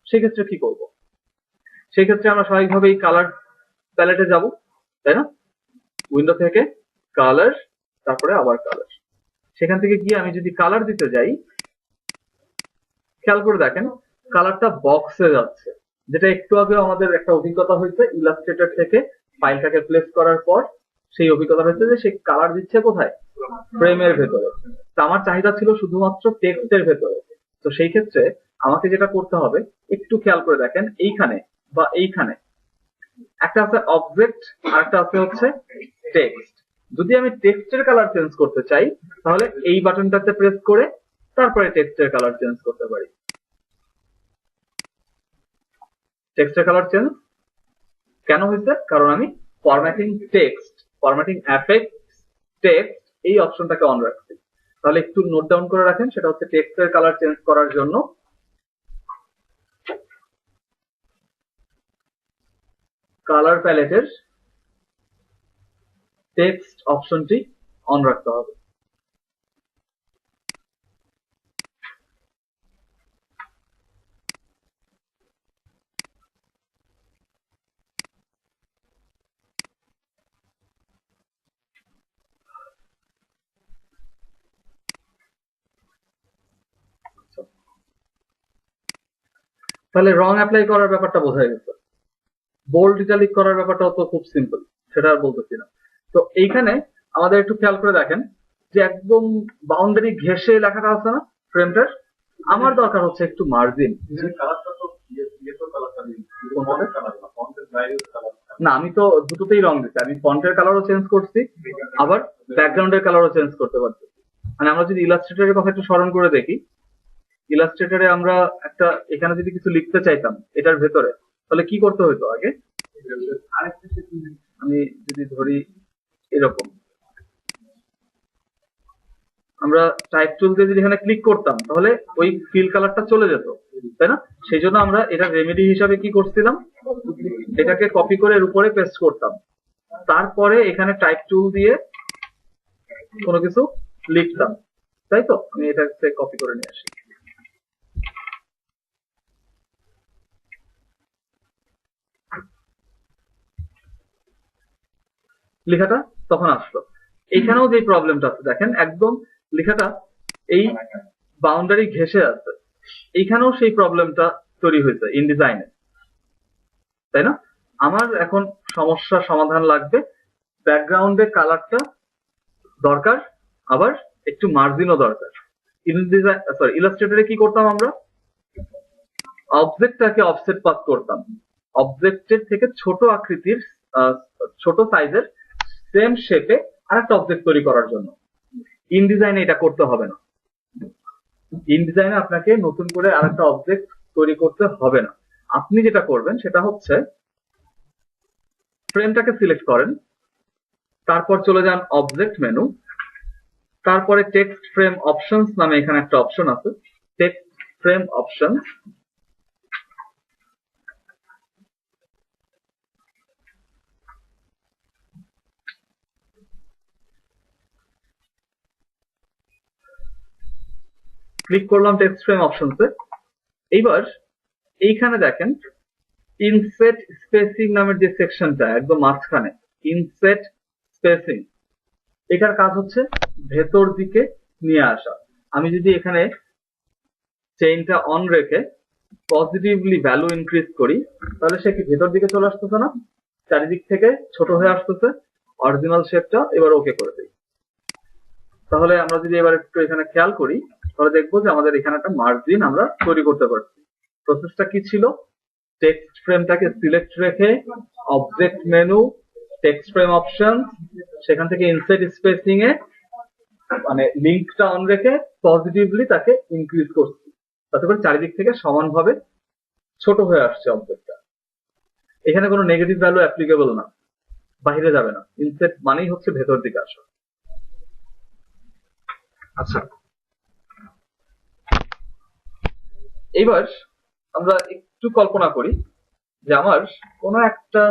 সেক্ষেত্রে কি করব? সেক্ষেত্রে আমরা স্বাভাবিকভাবে এই কালার প্যালেটে যাব, তাই না? উইন্ডো থেকে কালার, তারপরে আবার কালার। সেখান থেকে গিয়ে আমি যদি কালার দিতে যাই, খেয়াল করে দেখেন কালারটা বক্সে যাচ্ছে, যেটা একটু আগে আমাদের একটা অভিজ্ঞতা হয়েছে ইলাস্ট্রেটর থেকে ফাইলটাকে প্লেস করার পর সেই অভিজ্ঞতা হয়েছে যে সে কালার দিচ্ছে কোথায়, ফ্রেমের ভেতরে। তো আমার চাহিদা ছিল শুধুমাত্র টেক্সটের ভেতরে। তো সেই ক্ষেত্রে আমাকে যেটা করতে হবে, একটু খেয়াল করে দেখেন, এইখানে বা এইখানে একটা আছে অবজেক্ট আর একটা আছে হচ্ছে টেক্সট। যদি আমি টেক্সটের কালার চেঞ্জ করতে চাই তাহলে এই বাটনটাতে প্রেস করে তারপরে টেক্সটের কালার চেঞ্জ করতে পারি। টেক্সটের কালার চেঞ্জ কেন হয়েছে? কারণ আমি formatting text, formatting effects text এই অপশনটাকে অন রাখছি। তাহলে একটু নোট ডাউন করে রাখেন, সেটা হচ্ছে টেক্সটের কালার চেঞ্জ করার জন্য কালার প্যালেটের টেক্সট অপশনটি অন রাখতে হবে। তাহলে রং অ্যাপ্লাই করার ব্যাপারটা বোঝা গেছে। বোল্ড ইটালিক করার ব্যাপারটা তো খুব সিম্পল, সেটা আর বলতেছি না। তো এইখানে আমাদের একটু খেয়াল করে দেখেন যে একদম বাউন্ডারি ঘেঁষে লেখাটা আছে না ফ্রেমটার, আমার দরকার হচ্ছে একটু মার্জিন। না, আমি তো দুটোতেই রং দিচ্ছি, আমি ফন্টের কালারও চেঞ্জ করছি, আবার ব্যাকগ্রাউন্ডের কালারও চেঞ্জ করতে পারছি। মানে আমরা যদি ইলাস্ট্রেটরের কথা একটু স্মরণ করে দেখি, ইলাস্ট্রেটরে আমরা একটা এখানে যদি কিছু লিখতে চাইতাম এটার ভেতরে, তাহলে কি করতে হতো আগে? আমি যদি ধরি এরকম, আমরা টাইপ টুল দিয়ে যদি এখানে ক্লিক করতাম তাহলে ওই ফিল কালারটা চলে যেত, তাই না? সেই জন্য আমরা এটা রেমেডি হিসাবে কি করছিলাম, এটাকে কপি করে এর উপরে পেস্ট করতাম, তারপরে এখানে টাইপ টুল দিয়ে কোনো কিছু লিখতাম, তাই তো? আমি এটাকে কপি করে নিয়ে আসি। লেখাটা তখন আসলো। এখানেও যে প্রবলেমটা আছে দেখেন, একদম লেখাটা এই বাউন্ডারি ঘেঁষে আছে, এইখানেও সেই প্রবলেমটা তৈরি হয়েছে ইনডিজাইনে, তাই না? আমার এখন সমস্যার সমাধান লাগবে, ব্যাকগ্রাউন্ডের কালারটা দরকার, আবার একটু মার্জিনও দরকার। ইলাস্ট্রেটরে কি করতাম আমরা, অবজেক্টটাকে অফসেট পাস করতাম, অবজেক্টের থেকে ছোট আকৃতির ছোট সাইজের সেম শেপে আরেকটা অবজেক্ট তৈরি করার জন্য। ইনডিজাইনে এটা করতে হবে না, ইনডিজাইনে আপনাকে নতুন করে আরেকটা অবজেক্ট তৈরি করতে হবে না। আপনি যেটা করবেন সেটা হচ্ছে ফ্রেমটাকে সিলেক্ট করেন, তারপর চলে যান অবজেক্ট মেনু, তারপরে টেক্সট ফ্রেম অপশনস নামে এখানে একটা অপশন আছে, টেক্সট ফ্রেম অপশনস, ক্লিক করলাম টেক্সট ফ্রেম অপশনসে। এইবার এইখানে দেখেন ইনসেট স্পেসিং নামের যে সেকশনটা একদম মাঝখানে, ইনসেট স্পেসিং, এটার কাজ হচ্ছে ভেতর দিকে নিয়ে আসা। আমি যদি এখানে চেইনটা অন রেখে পজিটিভলি ভ্যালু ইনক্রিজ করি তাহলে সে কি ভেতর দিকে চলে আসতেছে না, চারিদিক থেকে ছোট হয়ে আসতেছে, অরিজিনাল শেপটা এবার ওকে করে দিই। তাহলে আমরা যদি এবার একটু এখানে খেয়াল করি তাহলে দেখবো যে আমাদের এখানে একটা মার্জিন আমরা তৈরি করতে পারছি। প্রসেসটা কি ছিল, টেক্সট ফ্রেমটাকে সিলেক্ট রেখে object menu, text frame option, সেখান থেকে ইনসাইড স্পেসিং এ মানে লিঙ্কটা অন রেখে পজিটিভলি তাকে ইনক্রিজ করছি, তাতে করে চারিদিক থেকে সমানভাবে ছোট হয়ে আসছে অবজেক্টটা। এখানে কোনো নেগেটিভ ভ্যালু অ্যাপ্লিকেবল না, বাইরে যাবে না, ইনসেট মানেই হচ্ছে ভেতর দিকে আসা। আচ্ছা, এইবার আমরা একটু কল্পনা করি যে আমার কোনো একটা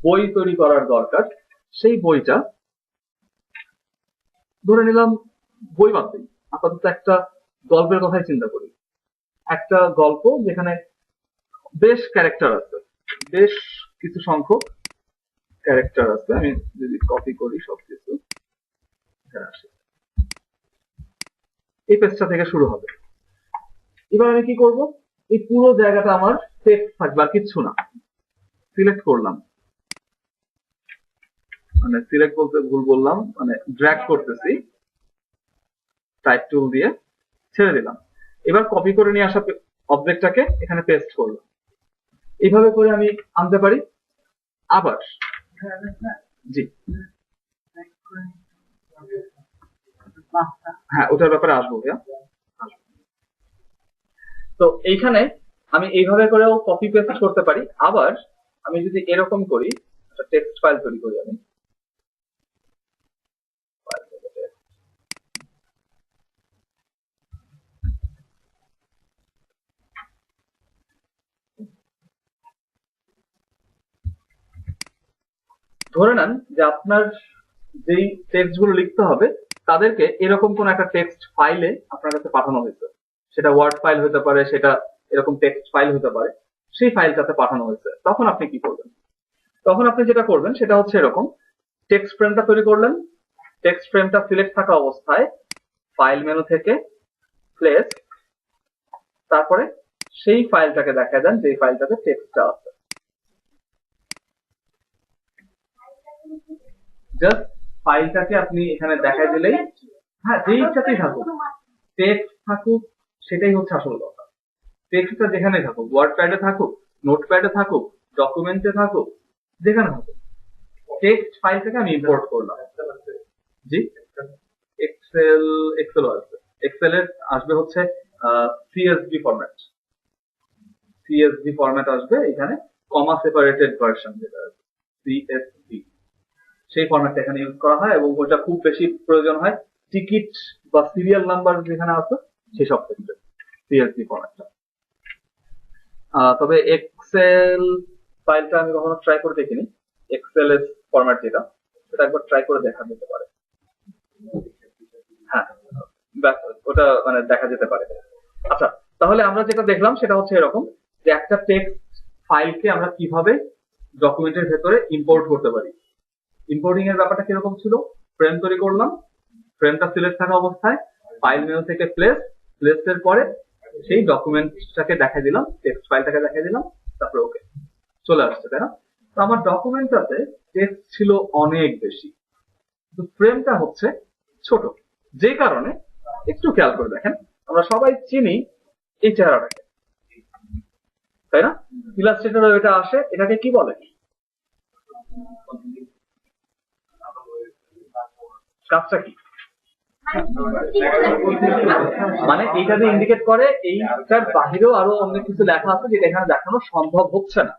বই তৈরি করার দরকার, সেই বইটা ধরে নিলাম বই বাদ দিই, আপাতত একটা গল্পের কথাই চিন্তা করি, একটা গল্প যেখানে বেশ ক্যারেক্টার আছে, বেশ কিছু সংখ্যক ক্যারেক্টার আছে। আমি যদি কপি করি সবকিছু, এই পেজটা থেকে শুরু হবে। এবার আমি কি করব, এই পুরো জায়গাটা আমার টেক্সট থাকবে আর কিচ্ছু না। সিলেক্ট করলাম, মানে সিলেক্ট বলতে ভুল বললাম, মানে ড্র্যাগ করতেছি টাইপ টুল দিয়ে, ছেড়ে দিলাম। এবার কপি করে নিয়ে আসা অবজেক্টটাকে এখানে পেস্ট করলাম। এইভাবে করে আমি আনতে পারি। আবার জি হ্যাঁ, ওটার ব্যাপারে আসবো ভাইয়া। তো এইখানে আমি এইভাবে করেও কপি পেস্ট করতে পারি। আবার আমি যদি এরকম করি, একটা টেক্সট ফাইল তৈরি করি আমি, ধরে নেন যে আপনার যেই টেক্সট গুলো লিখতে হবে তাদেরকে এরকম কোন একটা টেক্সট ফাইলে আপনার কাছে পাঠানো হয়েছে, সেটা ওয়ার্ড ফাইল হতে পারে, সেটা এরকম টেক্সট ফাইল হতে পারে, সেই ফাইলটাতে পাঠানো হয়েছে। তখন আপনি কি করবেন? তখন আপনি যেটা করবেন সেটা হচ্ছে এরকম, টেক্সট ফ্রেমটা তৈরি করলেন। টেক্সট ফ্রেমটা সিলেক্ট থাকা অবস্থায় ফাইল মেনু থেকে প্লেস, তারপরে সেই ফাইলটাকে দেখা দেন যে ফাইলটাতে টেক্সটটা আছে। জাস্ট ফাইলটাকে আপনি এখানে দেখাই দিলেই, হ্যাঁ যেই ইচ্ছাতেই থাকুক, টেক্সট থাকুক, সেটাই হচ্ছে আসল কথা। টেক্সটটা যেখানে থাকুক, ওয়ার্ড প্যাডে থাকুক, নোটপ্যাডে থাকুক, ডকুমেন্টে থাকুক, যেখানে থাকুক, টেক্সট ফাইলটাকে আমি ইম্পোর্ট করলাম। জি এক্সেল, এক্সেল আসবে, এক্সেল এর আসবে হচ্ছে সিএসভি ফরম্যাট, সিএসভি ফরম্যাট আসবে এখানে, কমা সেপারেটেড ভার্সন যেটা সিএসভি, সেই ফরম্যাটটা এখানে ইউজ করা হয় এবং ওটা খুব বেশি প্রয়োজন হয় টিকিট বা সিরিয়াল নাম্বার যেখানে আছে সেসব ক্ষেত্রে সিএসভি ফরম্যাটটা। তবে এক্সেল ফাইলটা আমি কখনো ট্রাই করে দেখিনি, এক্সেল এর ফরম্যাট যেটা, সেটা একবার ট্রাই করে দেখা যেতে পারে। হ্যাঁ ওটা মানে দেখা যেতে পারে। আচ্ছা, তাহলে আমরা যেটা দেখলাম সেটা হচ্ছে এরকম যে একটা টেক্সট ফাইলকে আমরা কিভাবে ডকুমেন্টের ভেতরে ইম্পোর্ট করতে পারি। ইম্পোর্টিং এর ব্যাপারটা কিরকম ছিল? ফ্রেম তৈরি করলাম, ফ্রেমটা সিলেক্ট থাকা অবস্থায় ফাইল মেনু থেকে প্লেস, প্লেসের পরে সেই ডকুমেন্টটাকে দেখা দিলাম, টেক্সট ফাইলটাকে দেখা দিলাম, তারপরে ওকে চলে আসছে, তাই না? তো আমার ডকুমেন্টটাতে টেক্সট ছিল অনেক বেশি, কিন্তু ফ্রেমটা হচ্ছে ছোট, যে কারণে একটু খেয়াল করে দেখেন, আমরা সবাই চিনি এই চেহারাটাকে, তাই না? ইলাস্ট্রেটর এটা আসে, এটাকে কি বলে? কাজটা কি? মানে এইটা যে ইন্ডিকেট করে এইটার বাহিরেও আরো অনেক কিছু লেখা আছে যেটা এখানে দেখানো সম্ভব হচ্ছে না,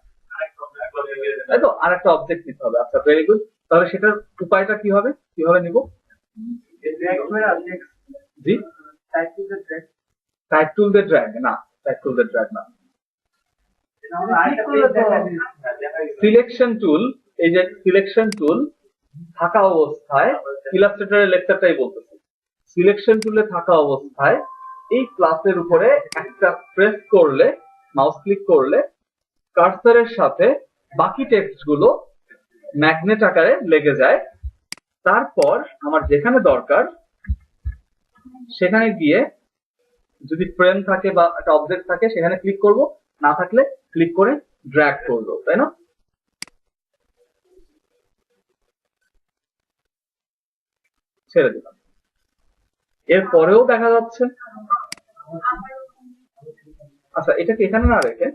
তাই তো? আর একটা অবজেক্ট নিতে হবে। আচ্ছা ভেরি গুড, তাহলে সেটার উপায়টা কি হবে, কিভাবে নিব? জি টাইপ টুল দিয়ে ড্র্যাগ না, টাইপ টুল দিয়ে ড্র্যাগ না, সিলেকশন টুল। এই যে সিলেকশন টুল থাকা অবস্থায়, ইলাস্ট্রেটরের লেকচারটাই বলতেছি, সিলেকশন টুলে থাকা অবস্থায় এই প্লাসের উপরে একটা প্রেস করলে, মাউস ক্লিক করলে কার্সারের সাথে বাকি টেক্সট গুলো ম্যাগনেট আকারে লেগে যায়। তারপর আমার যেখানে দরকার সেখানে গিয়ে যদি ফ্রেম থাকে বা একটা অবজেক্ট থাকে সেখানে ক্লিক করব, না থাকলে ক্লিক করে ড্র্যাগ করবো, তাই না? ছেড়ে দিলাম, এরপরেও দেখা যাচ্ছে। আচ্ছা এটাকে এখানে না রেখে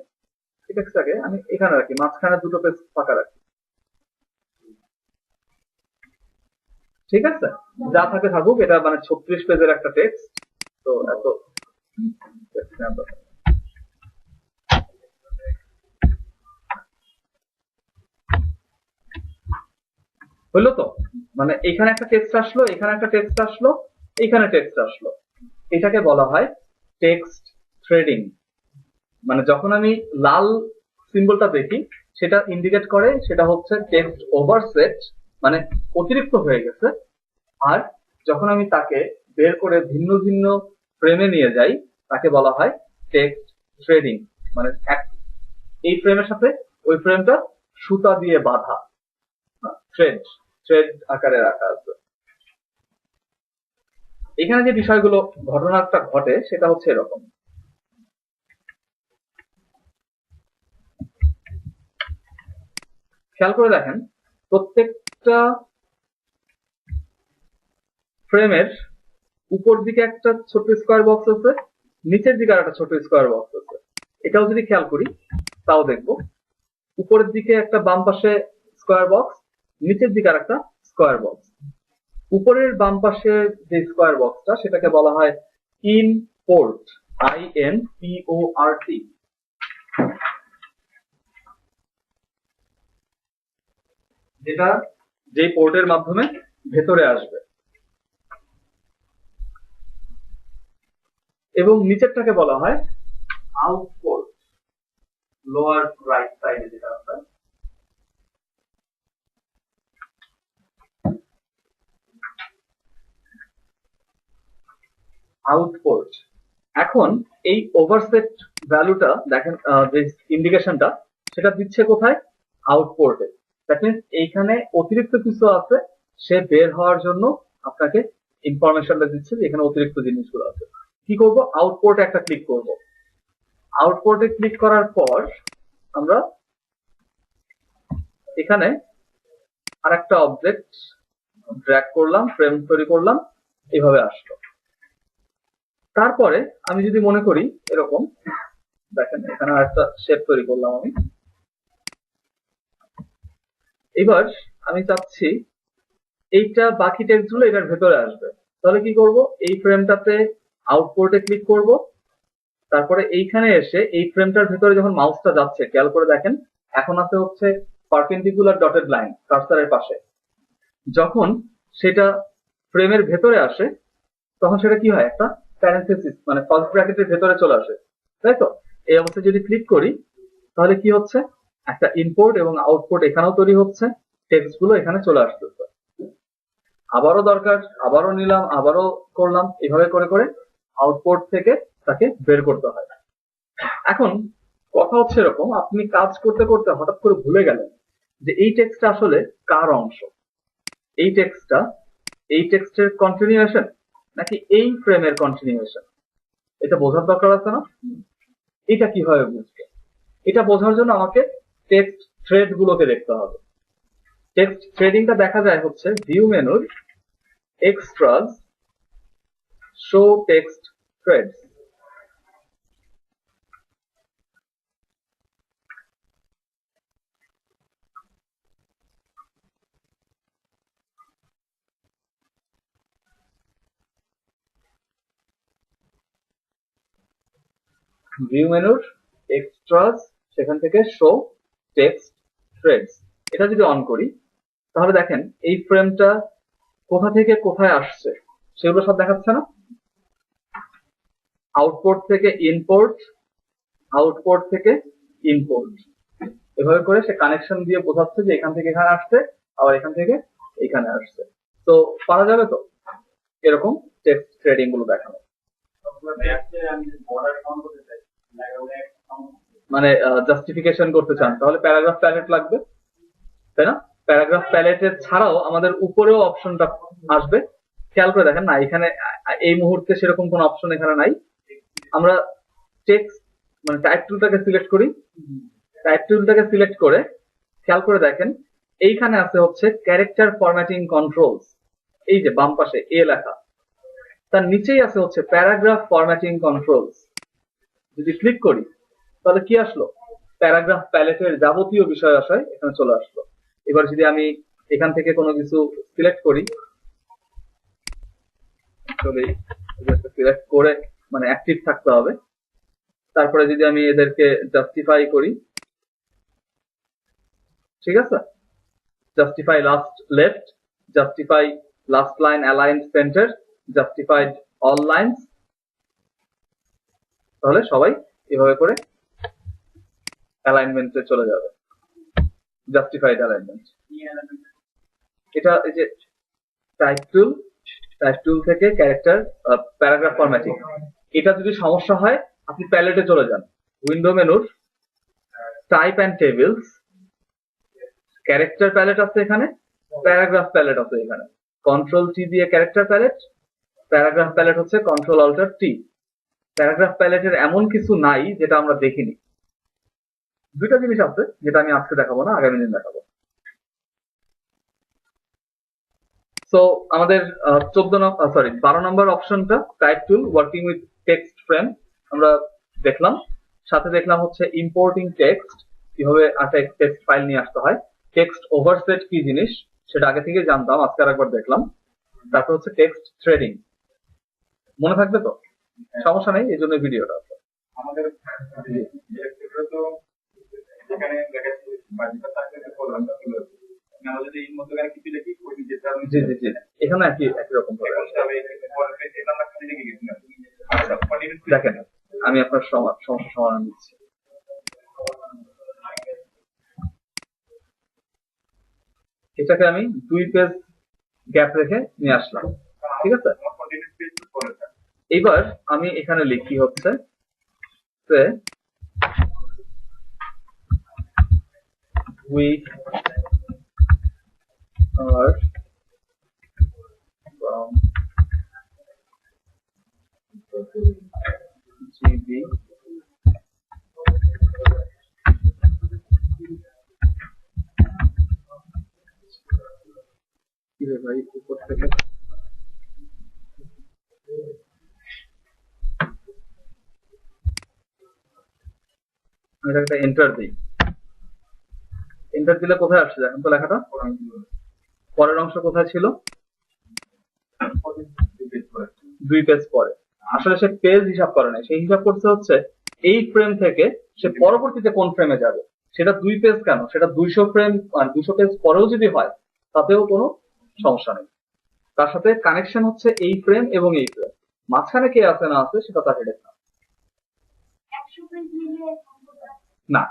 টেক্সটটাকে আমি এখানে রাখি, মাঝখানে দুটো পেজ ফাঁকা রাখি, ঠিক আছে? যা থাকে থাকুক, এটা মানে 36 পেজের একটা টেক্সট, তো এত হইলো তো? মানে এখানে একটা টেক্সট আসলো, এখানে একটা টেক্সট আসলো, এখানে টেক্সট আসলো, এটাকে বলা হয় টেক্সট থ্রেডিং। মানে যখন আমি লাল সিম্বলটা দেখি সেটা ইন্ডিকেট করে সেটা হচ্ছে টেক্সট ওভারসেট, মানে অতিরিক্ত হয়ে গেছে। আর যখন আমি তাকে বের করে ভিন্ন ভিন্ন ফ্রেমে নিয়ে যাই তাকে বলা হয় টেক্সট থ্রেডিং। মানে এই ফ্রেমের সাথে ওই ফ্রেমটা সুতা দিয়ে বাঁধা, থ্রেড থ্রেড আকারে রাখা আছে। এখানে যে বিষয়গুলো ঘটনাটা ঘটে সেটা হচ্ছে এরকম, খেয়াল করে দেখেন প্রত্যেকটা ফ্রেমের উপর দিকে একটা ছোট স্কোয়ার বক্স আছে, নিচের দিকে আর একটা ছোট স্কোয়ার বক্স আছে। এটাও যদি খেয়াল করি তাও দেখবো উপরের দিকে একটা বাম পাশে স্কোয়ার বক্স, নিচের দিকে আর একটা স্কোয়ার বক্স। উপরের বাম পাশে যে স্কোয়ার বক্সটা সেটাকে বলা হয় ইন পোর্ট, INPORT। যেটা যে পোর্টের মাধ্যমে ভেতরে আসবে, এবং নিচেরটাকে বলা হয় আউট পোর্ট, লোয়ার রাইট সাইডে যেটা আছে। আউটপোর্ট। এখন এই ওভারসেট ভ্যালুটা দেখেন, যে ইন্ডিকেশনটা সেটা দিচ্ছে কোথায়? আউটপোর্টে। দ্যাট মিনস এইখানে অতিরিক্ত কিছু আছে, সে বের হওয়ার জন্য আপনাকে ইনফরমেশনটা দিচ্ছে যে এখানে অতিরিক্ত জিনিসগুলো আছে। কি করব? আউটপোর্টে একটা ক্লিক করব। আউটপোর্টে ক্লিক করার পর আমরা এখানে আরেকটা অবজেক্ট ড্র্যাগ করলাম, ফ্রেম তৈরি করলাম, এইভাবে আসলো। তারপরে আমি যদি মনে করি এরকম, দেখেন এখানে একটা শেপ তৈরি করলাম আমি। এবার আমি চাচ্ছি এইটা বাকি টেক্সট গুলো এটার ভেতরে আসবে। তাহলে কি করব? এই ফ্রেমটাতে আউটপোর্টে ক্লিক করব, তারপরে এইখানে এসে এই ফ্রেমটার ভেতরে যখন মাউসটা যাচ্ছে, খেয়াল করে দেখেন এখন আছে হচ্ছে পারপেন্ডিকুলার ডটেড লাইন কার্সারের পাশে। যখন সেটা ফ্রেমের ভেতরে আসে তখন সেটা কি হয়? একটা প্যারেনথেসিস মানে ফার্স্ট ব্র্যাকেটের ভেতরে চলে আসে, তাই তো? এই অবস্থায় যদি ক্লিক করি তাহলে কি হচ্ছে? একটা ইনপোর্ট এবং আউটপুট এখানেও তৈরি হচ্ছে, টেক্সট গুলো এখানে চলে আসতেছে। আবারও দরকার, আবারও নিলাম, আবারও করলাম, এভাবে করে করে আউটপুট থেকে তাকে বের করতে হয়। এখন কথা হচ্ছে এরকম, আপনি কাজ করতে করতে হঠাৎ করে ভুলে গেলেন যে এই টেক্সটটা আসলে কার অংশ, এই টেক্সটের কন্টিনিউয়েশন নাকি এই ফ্রেমের কন্টিনিউয়েশন। এটা বোঝার দরকার আছে না? এটা কিভাবে বুঝবো? এটা বোঝার জন্য আমাকে টেক্সট থ্রেড গুলোকে দেখতে হবে। টেক্সট থ্রেডিংটা দেখা যায় হচ্ছে ভিউ মেনুর এক্সট্রাস, শো টেক্সট থ্রেডস। ভিউ মেনুর এক্সট্রাস, সেখান থেকে শো টেক্সট থ্রেডস, এটা যদি অন করি তাহলে দেখেন এই ফ্রেমটা কোথা থেকে কোথায় আসছে সেগুলো সব দেখাচ্ছে না? আউটপোর্ট থেকে ইনপোর্ট, আউটপোর্ট থেকে ইনপোর্ট, এভাবে করে সে কানেকশন দিয়ে বোঝাচ্ছে যে এখান থেকে এখানে আসছে, আবার এখান থেকে এখানে আসছে। তো পারা যাবে তো এরকম টেক্সট থ্রেডিং গুলো দেখানো? মানে জাস্টিফিকেশন করতে চান তাহলে প্যারাগ্রাফ প্যালেট লাগবে, তাই না? প্যারাগ্রাফ প্যালেটের ছাড়াও আমাদের উপরেও অপশনটা আসবে। খেয়াল করে দেখেন না, এখানে এই মুহূর্তে সেরকম কোন অপশন এখানে নাই। আমরা টেক্সট মানে টাইপ টুলটাকে সিলেক্ট করি, টাইপ টুলটাকে সিলেক্ট করে খেয়াল করে দেখেন এইখানে আছে হচ্ছে ক্যারেক্টার ফরম্যাটিং কন্ট্রোলস, এই যে বাম পাশে এ লেখা, তার নিচেই আছে হচ্ছে প্যারাগ্রাফ ফরম্যাটিং কন্ট্রোলস। যদি ক্লিক করি তাহলে কি আসলো? প্যারাগ্রাফ প্যালেটের যাবতীয় বিষয় আশয় এখানে চলে আসলো। এবার যদি আমি এখান থেকে কোনো কিছু সিলেক্ট করি, সিলেক্ট করে মানে অ্যাক্টিভ থাকতে হবে, তারপরে যদি আমি এদেরকে জাস্টিফাই করি, ঠিক আছে, justify last left, justify last line aligned centre, justified all lines, তাহলে সবাই এভাবে করে অ্যালাইনমেন্টে চলে যাবে। জাস্টিফাইড অ্যালাইনমেন্ট, এটা এই যে টাইপ টুল থেকে ক্যারেক্টার প্যারাগ্রাফ ফরম্যাটিং, এটা যদি সমস্যা হয় আপনি প্যালেটে চলে যান, উইন্ডো মেনুর type and tables, character palette আছে এখানে, প্যারাগ্রাফ প্যালেট আছে এখানে। কন্ট্রোল টি দিয়ে ক্যারেক্টার প্যালেট, প্যারাগ্রাফ প্যালেট হচ্ছে কন্ট্রোল অল্টার টি। প্যারাগ্রাফ প্যালেটের এমন কিছু নাই যেটা আমরা দেখিনি। দুইটা জিনিস আছে যেটা আমি আজকে দেখাবো না, আগামী দিন দেখাবো। সো আমাদের 12 নম্বর অপশনটা type tool working with text frame আমরা দেখলাম, সাথে দেখলাম হচ্ছে ইম্পোর্টিং টেক্সট, কিভাবে একটা টেক্সট ফাইল নিয়ে আসতে হয়, টেক্সট ওভারসেট কি জিনিস সেটা আগে থেকে জানতাম, আজকে আরেকবার দেখলাম। তারপর হচ্ছে টেক্সট থ্রেডিং, মনে থাকবে তো, সমস্যা নেই, এই জন্য ভিডিওটা আছে। আমাদের তো এখানে দেখাচ্ছি বাড়িটা থাকলে প্রোগ্রামটা ছিল, আমরা যদি এর মধ্যে কিছু লিখি ওই যেটা আমি জি জি জি, এখানে একই রকম ভাবে এখন তবে পরে এটা আমরা খালি লিখে গেছিলাম। আচ্ছা দেখেন, আমি আপনার সমস্যা সমাধান দিচ্ছি। এটাকে আমি 2 পেজ গ্যাপ রেখে নিয়ে আসলাম, ঠিক আছে। এবার আমি এখানে লিখি হচ্ছে যে we are from GB কি রে ভাই, উপর থেকে আমি একটা এন্টার দিই, এন্টার দিলে কোথায় আসছে এখন তো লেখাটা, পরের অংশ কোথায় ছিল, 2 পেজ পরে। আসলে সে পেজ হিসাব করে নাই, সেই হিসাব করছে হচ্ছে এই ফ্রেম থেকে সে পরবর্তীতে কোন ফ্রেমে যাবে, সেটা 2 পেজ কেন, সেটা 200 ফ্রেম আর 200 পেজ পরেও যদি হয় তাতেও কোনো সমস্যা নেই। তার সাথে কানেকশন হচ্ছে এই ফ্রেম এবং এই ফ্রেম, মাঝখানে কে আছে না আছে সেটা তার হেডেক না।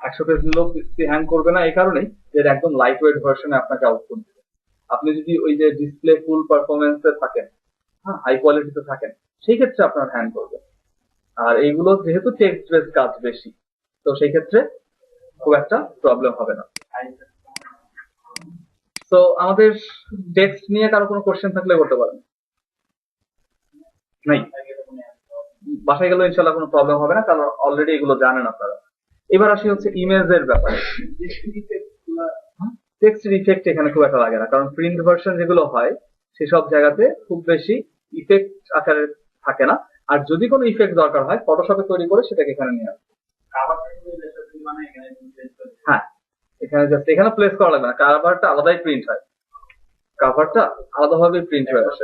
100 পেজ নিলেও হ্যাং করবে না, এই কারণেই যে একদম লাইট ওয়েট ভার্সনে আপনাকে আউটপুট দিবে। আপনি যদি ওই যে ডিসপ্লে ফুল পারফরমেন্সে থাকেন, হ্যাঁ, হাই কোয়ালিটিতে থাকেন, সেই ক্ষেত্রে আপনার হ্যাং করবে। আর এইগুলো যেহেতু টেক্সট বেস কাজ বেশি, তো সেই ক্ষেত্রে খুব একটা প্রবলেম হবে না। তো আমাদের টেক্সট নিয়ে কারো কোনো কোশ্চেন থাকলে করতে পারেন, নাই বাসায় গেলে ইনশাল্লাহ কোনো প্রবলেম হবে না, কারণ অলরেডি এগুলো জানেন আপনারা। এবার আসি হচ্ছে ইমেজের ব্যাপারে। টেক্সটের ইফেক্ট এখানে খুব একটা লাগে না, কারণ প্রিন্ট ভার্সন যেগুলো হয় সেসব জায়গাতে খুব বেশি ইফেক্ট আকারে থাকে না। আর যদি কোনো ইফেক্ট দরকার হয় ফটোশপে তৈরি করে সেটাকে এখানে নিয়ে আসবে। হ্যাঁ, এখানে জাস্ট এখানে প্লেস করা লাগবে না, কাভারটা আলাদাই প্রিন্ট হয়, কাভারটা আলাদাভাবে প্রিন্ট হয়ে আসে।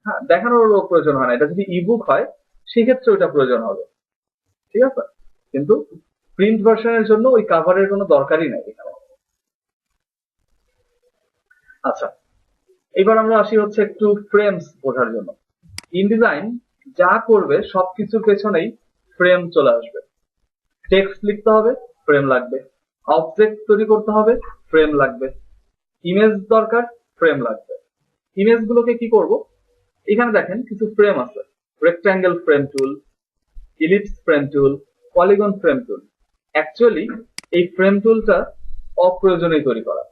হ্যাঁ, দেখানোর প্রয়োজন হয় না। এটা যদি ইবুক হয় সেক্ষেত্রে ওইটা প্রয়োজন হবে, ঠিক আছে, কিন্তু প্রিন্ট ভার্সনের জন্য ওই কাভারের কোনো দরকারই নাই এখানে। আচ্ছা, এবার আমরা আসি হচ্ছে একটু ফ্রেমস বোঝার জন্য। ইনডিজাইন যা করবে সবকিছুর পেছনেই ফ্রেম চলে আসবে। টেক্সট লিখতে হবে, ফ্রেম লাগবে। অবজেক্ট তৈরি করতে হবে, ফ্রেম লাগবে। ইমেজ দরকার, ফ্রেম লাগবে। ইমেজ গুলোকে কি করব, এখানে দেখেন কিছু ফ্রেম আছে, রেক্ট্যাঙ্গেল ফ্রেম টুল, ইলিপস ফ্রেম টুল, পলিগন ফ্রেম টুল। অ্যাকচুয়ালি এই ফ্রেম টুলটা অপ্রয়োজনীয় তৈরি করা,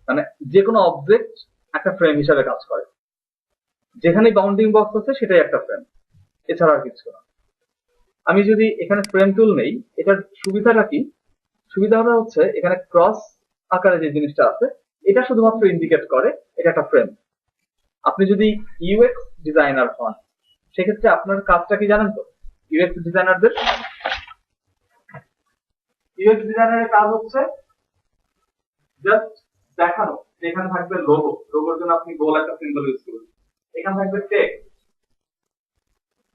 মানে যে কোনো অবজেক্ট একটা ফ্রেম হিসাবে কাজ করে, যেখানে বাউন্ডিং বক্স আছে সেটাই একটা ফ্রেম, এছাড়া আর কিছু না। আমি যদি এখানে ফ্রেম টুল নেই, এটার সুবিধাটা কি, সুবিধাটা হচ্ছে এখানে ক্রস আকারে যে জিনিসটা আছে এটা শুধুমাত্র ইন্ডিকেট করে এটা একটা ফ্রেম। আপনি যদি ইউএক্স ডিজাইনার হন সেক্ষেত্রে আপনার কাজটা কি জানেন তো, ইউএক্স ডিজাইনারের কাজ হচ্ছে জাস্ট দেখানো, এখানে থাকবে লোগো, লোগোর জন্য আপনি গোল একটা সিম্বল ইউজ করবেন, এখানে থাকবে টেক্সট,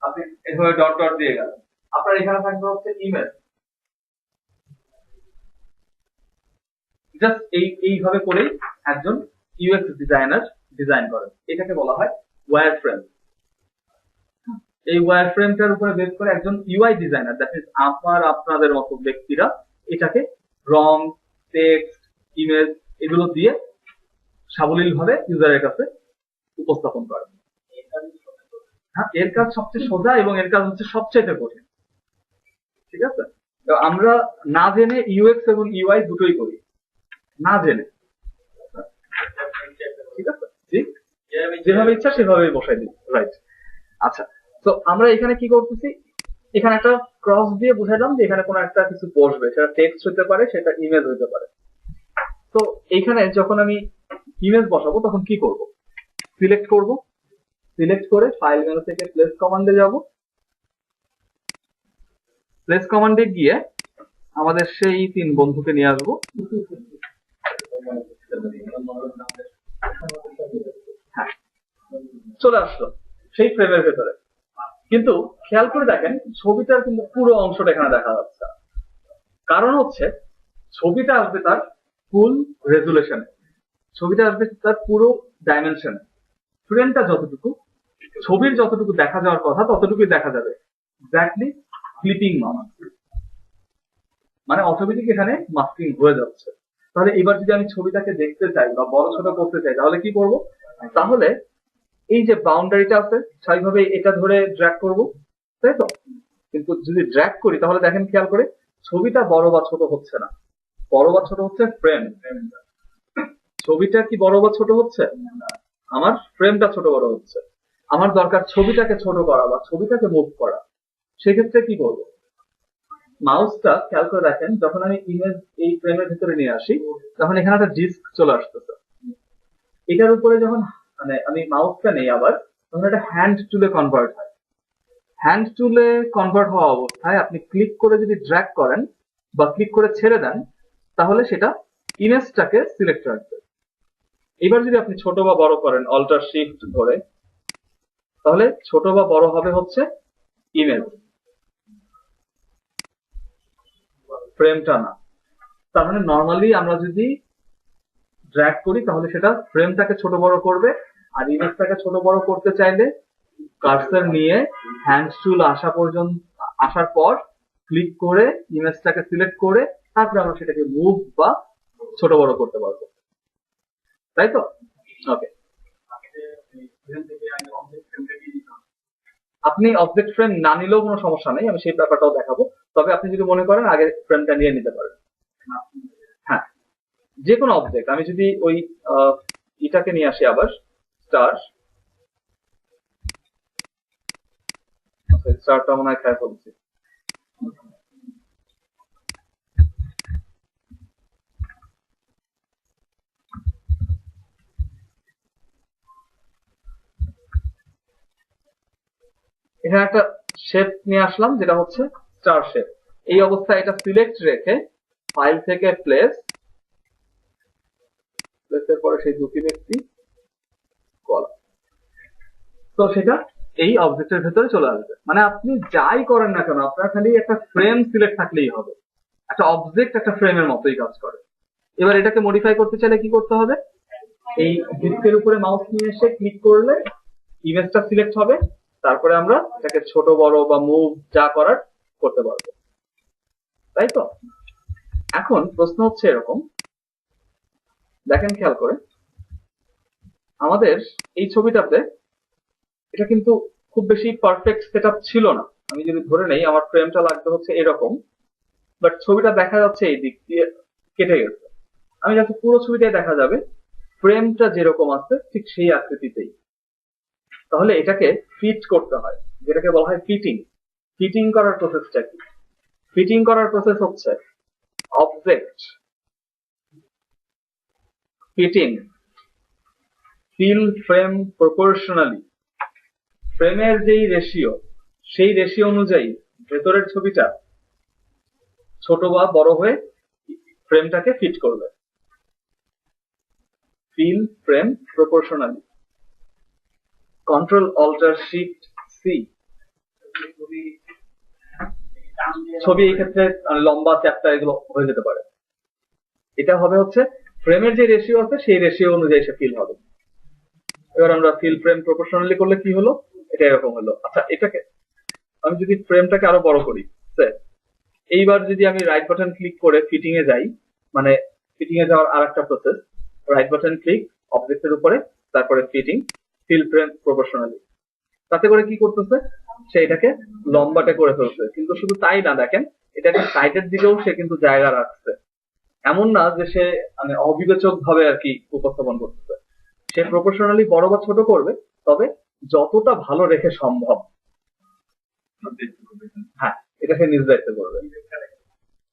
আপনি এভাবে ডট ডট দিয়ে গেলেন, আপনার এখানে থাকবে হচ্ছে ইমেজ। জাস্ট এইভাবে করেই একজন ইউএক্স ডিজাইনার ডিজাইন করেন, এটাকে বলা হয় ওয়্যার ফ্রেম। এই ওয়্যার ফ্রেমটার উপরে বেস করে একজন ইউআই ডিজাইনার, দ্যাট ইজ আপনাদের মতো ব্যক্তিরা এটাকে রং, টেক্সট, ইমেজ এগুলো দিয়ে সাবলীল ভাবে ইউজারের কাছে উপস্থাপন করেন। হ্যাঁ, এর কাজ সবচেয়ে সোজা এবং এর কাজ হচ্ছে সবচেয়ে কঠিন, ঠিক আছে। তো আমরা না জেনে ইউএক্স এবং ইউআই দুটোই করি, না জেনে, ঠিক আছে, যেভাবে ইচ্ছা সেভাবেই বসাই দিই, রাইট। আচ্ছা, তো আমরা এখানে কি করতেছি, এখানে একটা ক্রস দিয়ে বুঝাইলাম যে এখানে কোনো একটা কিছু বসবে, সেটা টেক্সট হতে পারে, সেটা ইমেজ হতে পারে। তো এইখানে যখন আমি ইমেজ বসাবো তখন কি করব, সিলেক্ট করব, সিলেক্ট করে ফাইল মেনু থেকে প্লেস কমান্ডে যাব, প্লেস কমান্ডে গিয়ে আমাদের সেই 3 বন্ধুকে নিয়ে আসবো। হ্যাঁ, চলে আসলো সেই ফ্রেমের ভেতরে। কিন্তু খেয়াল করে দেখেন ছবিটার কিন্তু পুরো অংশটা এখানে দেখা যাচ্ছে, কারণ হচ্ছে ছবিটা আসবে তার ফুল রেজুলেশনে, ছবিটা আসবে তার পুরো ডাইমেনশনে। ফ্রেমটা যতটুকু, ছবির যতটুকু দেখা যাওয়ার কথা ততটুকুই দেখা যাবে, এক্স্যাক্টলি ক্লিপিং মানে অটোমেটিক এখানে মাস্কিং হয়ে যাচ্ছে। তাহলে এবার যদি আমি ছবিটাকে দেখতে চাই বা বড় ছোট করতে চাই তাহলে কি করব, তাহলে এই যে বাউন্ডারিটা আছে স্বাভাবিকভাবে এটা ধরে ড্র্যাগ করব, তাই তো? কিন্তু যদি ড্র্যাগ করি তাহলে দেখেন খেয়াল করে ছবিটা বড় বা ছোট হচ্ছে না, বড় বা ছোট হচ্ছে ফ্রেম। ছবিটা কি বড় বা ছোট হচ্ছে? আমার ফ্রেমটা ছোট বড় হচ্ছে। আমার দরকার ছবিটাকে ছোট করা বা ছবিটাকে মুভ করা, সেক্ষেত্রে কি করব, মাউসটা খেয়াল করে দেখেন যখন আমি ইমেজ এই ফ্রেমের ভিতরে নিয়ে আসি তখন এখানে একটা ডিস্ক চলে আসতেছে, এটার উপরে যখন মানে আমি মাউসটা নেই আবার তখন এটা হ্যান্ড টুলে কনভার্ট হয়। হ্যান্ড টুলে কনভার্ট হওয়া অবস্থায় আপনি ক্লিক করে যদি ড্র্যাগ করেন বা ক্লিক করে ছেড়ে দেন তাহলে সেটা ইমেজটাকে সিলেক্ট রাখবে। এবার যদি আপনি ছোট বা বড় করেন অল্টার শিফট ধরে, তাহলে ছোট বা বড় হবে হচ্ছে ইমেজ, ফ্রেমটা না। তার মানে নর্মালি আমরা যদি ড্র্যাগ করি তাহলে সেটা ফ্রেমটাকে ছোট বড় করবে, আর ইমেজটাকে ছোট বড় করতে চাইলে কার্সর নিয়ে হ্যান্ড টুল আসার পর ক্লিক করে ইমেজটাকে সিলেক্ট করে তারপরে আমরা সেটাকে মুভ বা ছোট বড় করতে পারবো, তাই তো? ওকে, আপনি অবজেক্ট ফ্রেম না নিলেও কোনো সমস্যা নেই, আমি সেই ব্যাপারটাও দেখাবো। তবে আপনি যদি মনে করেন আগে ফ্রেমটা নিয়ে নিতে পারেন। হ্যাঁ, যে কোনো অবজেক্ট, আমি যদি ওই এটাকে নিয়ে আসি আবার স্টারটা মনে হয় খেয়াল করছি। এখানে একটা শেপ নিয়ে আসলাম যেটা হচ্ছে স্টার শেপ। এই অবস্থায় এটা সিলেক্ট রেখে ফাইল থেকে প্লেসের পরে সেই দুটি ব্যক্তি কলাম, তো সেটা এই অবজেক্টের ভেতরে চলে আসবে। মানে আপনি যাই করেন না কেন আপনার খালি একটা ফ্রেম সিলেক্ট থাকলেই হবে, একটা অবজেক্ট একটা ফ্রেমের মতোই কাজ করে। এবার এটাকে মডিফাই করতে চাইলে কি করতে হবে, এই ডিস্কের উপরে মাউস নিয়ে এসে ক্লিক করলে ইমেজটা সিলেক্ট হবে, তারপরে আমরা এটাকে ছোট বড় বা মুভ যা করার করতে পারবো, তাই তো? এখন প্রশ্ন হচ্ছে এরকম, দেখেন খেয়াল করে আমাদের এই ছবিটাতে এটা কিন্তু খুব বেশি পারফেক্ট সেটআপ ছিল না। আমি যদি ধরে নেই আমার ফ্রেমটা লাগবে হচ্ছে এরকম, বাট ছবিটা দেখা যাচ্ছে এই দিক দিয়ে কেটে গেছে। আমি যাতে পুরো ছবিটাই দেখা যাবে ফ্রেমটা যেরকম আছে ঠিক সেই আকৃতিতেই, তাহলে এটাকে ফিট করতে হয়, যেটাকে বলা হয় ফিটিং। ফিটিং করার প্রসেসটা কি? ফিটিং করার প্রসেস হচ্ছে object fitting fill frame proportionally, ফ্রেমের যেই রেশিও সেই রেশিও অনুযায়ী ভেতরের ছবিটা ছোট বা বড় হয়ে ফ্রেমটাকে ফিট করবে। Fill frame proportionally, control alt shift C. ছবি এই ক্ষেত্রে লম্বা চ্যাপ্টা এগুলো হয়ে যেতে পারে, এটা হবে হচ্ছে ফ্রেমের যে রেশিও আছে সেই রেশিও অনুযায়ী সে ফিল হবে। এবার আমরা ফিল ফ্রেম প্রপোর্শনালি করলে কি হলো, এটা এরকম হলো। আচ্ছা, এটাকে আমি যদি ফ্রেমটাকে আরো বড় করি, এইবার যদি আমি রাইট বাটন ক্লিক করে ফিটিং এ যাই, মানে ফিটিং এ যাওয়ার আর একটা প্রসেস, রাইট বাটন ক্লিক অবজেক্টের উপরে, তারপরে ফিটিং ফিল ফ্রেম প্রপোর্শনালি, তাতে করে কি করতেছে সে এটাকে লম্বাটে করে ফেলছে। কিন্তু শুধু তাই না, দেখেন এটাকে সাইডের দিকেও সে কিন্তু জায়গা রাখছে, এমন না যে সে মানে অবিবেচক ভাবে আর কি উপস্থাপন করতেছে। সে প্রপোর্শনালি বড় বা ছোট করবে, তবে যতটা ভালো রেখে সম্ভব। হ্যাঁ, এটা সে নিজ দায়িত্ব করবে।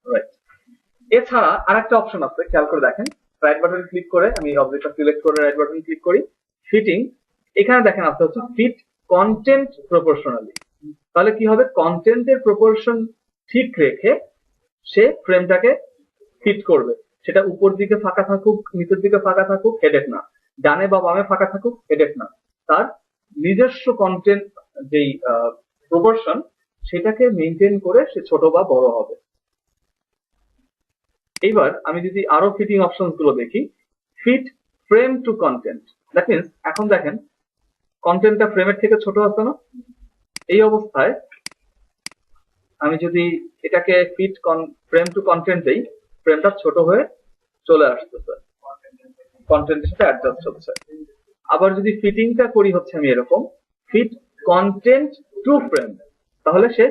রাইট। এছাড়া আরেকটা অপশন আছে, খেয়াল করে দেখেন, রাইট বাটন ক্লিক করে আমি অবজেক্টটা সিলেক্ট করে রাইট বাটন ক্লিক করি, ফিটিং। এখানে দেখেন আসতে হচ্ছে ফিট কন্টেন্ট প্রপোর্শনালি। তাহলে কি হবে, কন্টেন্টের প্রপোর্শন ঠিক রেখে সে ফ্রেমটাকে ফিট করবে। সেটা উপর দিকে ফাঁকা থাকুক, নিচের দিকে ফাঁকা থাকুক, হেডেক না। ডানে বা বামে ফাঁকা থাকুক, হেডেক না। তার নিজস্ব কন্টেন্ট যেই প্রপোর্শন সেটাকে মেনটেন করে সে ছোট বা বড় হবে। এইবার আমি যদি আরো ফিটিং অপশনস গুলো দেখি, fit frame to content. That means এখন দেখেন কন্টেন্টটা ফ্রেমের থেকে ছোট আছে না? এই অবস্থায় আমি যদি এটাকে ফিট ফ্রেম টু কন্টেন্ট দেই, ফ্রেমটা ছোট হয়ে চলে আসতেছে, কন্টেন্টের সাথে অ্যাডজাস্ট হচ্ছে। আবার যদি ফিটিংটা করি হচ্ছে আমি এরকম, ফিট কন্টেন্ট টু ফ্রেম, তাহলে সে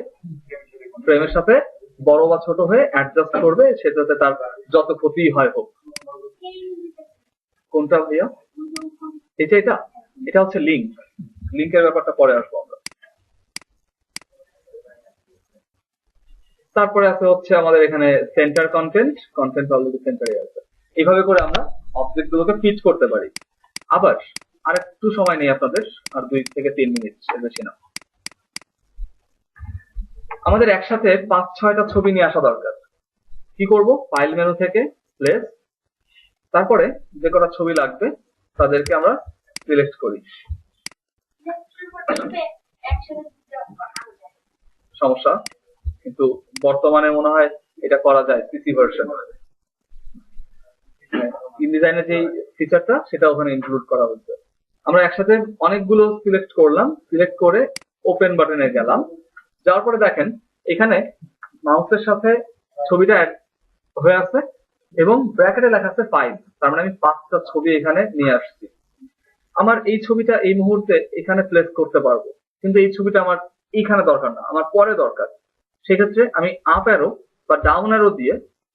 ফ্রেমের সাথে বড় বা ছোট হয়ে অ্যাডজাস্ট করবে, সেটাতে তার যত ক্ষতি হয় হোক। কোনটা ভাইয়া? এটা এটা এটা হচ্ছে লিঙ্ক। লিঙ্কের ব্যাপারটা পরে আসবো আমরা। তারপরে আছে হচ্ছে আমাদের এখানে সেন্টার কন্টেন্ট, কন্টেন্ট অলরেডি সেন্টারে আছে। এইভাবে করে আমরা অবজেক্ট গুলোকে ফিট করতে পারি। আবার আর একটু সময় নেই আপনাদের, আর 2 থেকে 3 মিনিট, এর বেশি না। আমাদের একসাথে 5-6টা ছবি নিয়ে আসা দরকার। কি করব, ফাইল মেনু থেকে প্লেস, তারপরে যে কটা ছবি লাগবে তাদেরকে আমরা সিলেক্ট করি। সমস্যা, কিন্তু বর্তমানে মনে হয় এটা করা যায় সিসি ভার্সন। ইনডিজাইনের যে ফিচারটা সেটা ওখানে ইনক্লুড করা হচ্ছে। আমরা একসাথে অনেকগুলো সিলেক্ট করলাম, সিলেক্ট করে ওপেন বাটনে গেলাম। যাওয়ার পরে দেখেন এখানে মাউসের সাথে ছবিটা অ্যাড হয়ে আছে এবং ব্র্যাকেটে লেখা আছে 5। তার মানে আমি 5টা ছবি এখানে নিয়ে আসছি। আমার এই ছবিটা এই মুহূর্তে এখানে প্লেস করতে পারবো, কিন্তু এই ছবিটা আমার এইখানে দরকার না, আমার পরে দরকার। সেক্ষেত্রে আমি আপ অ্যারো বা ডাউন অ্যারো দিয়ে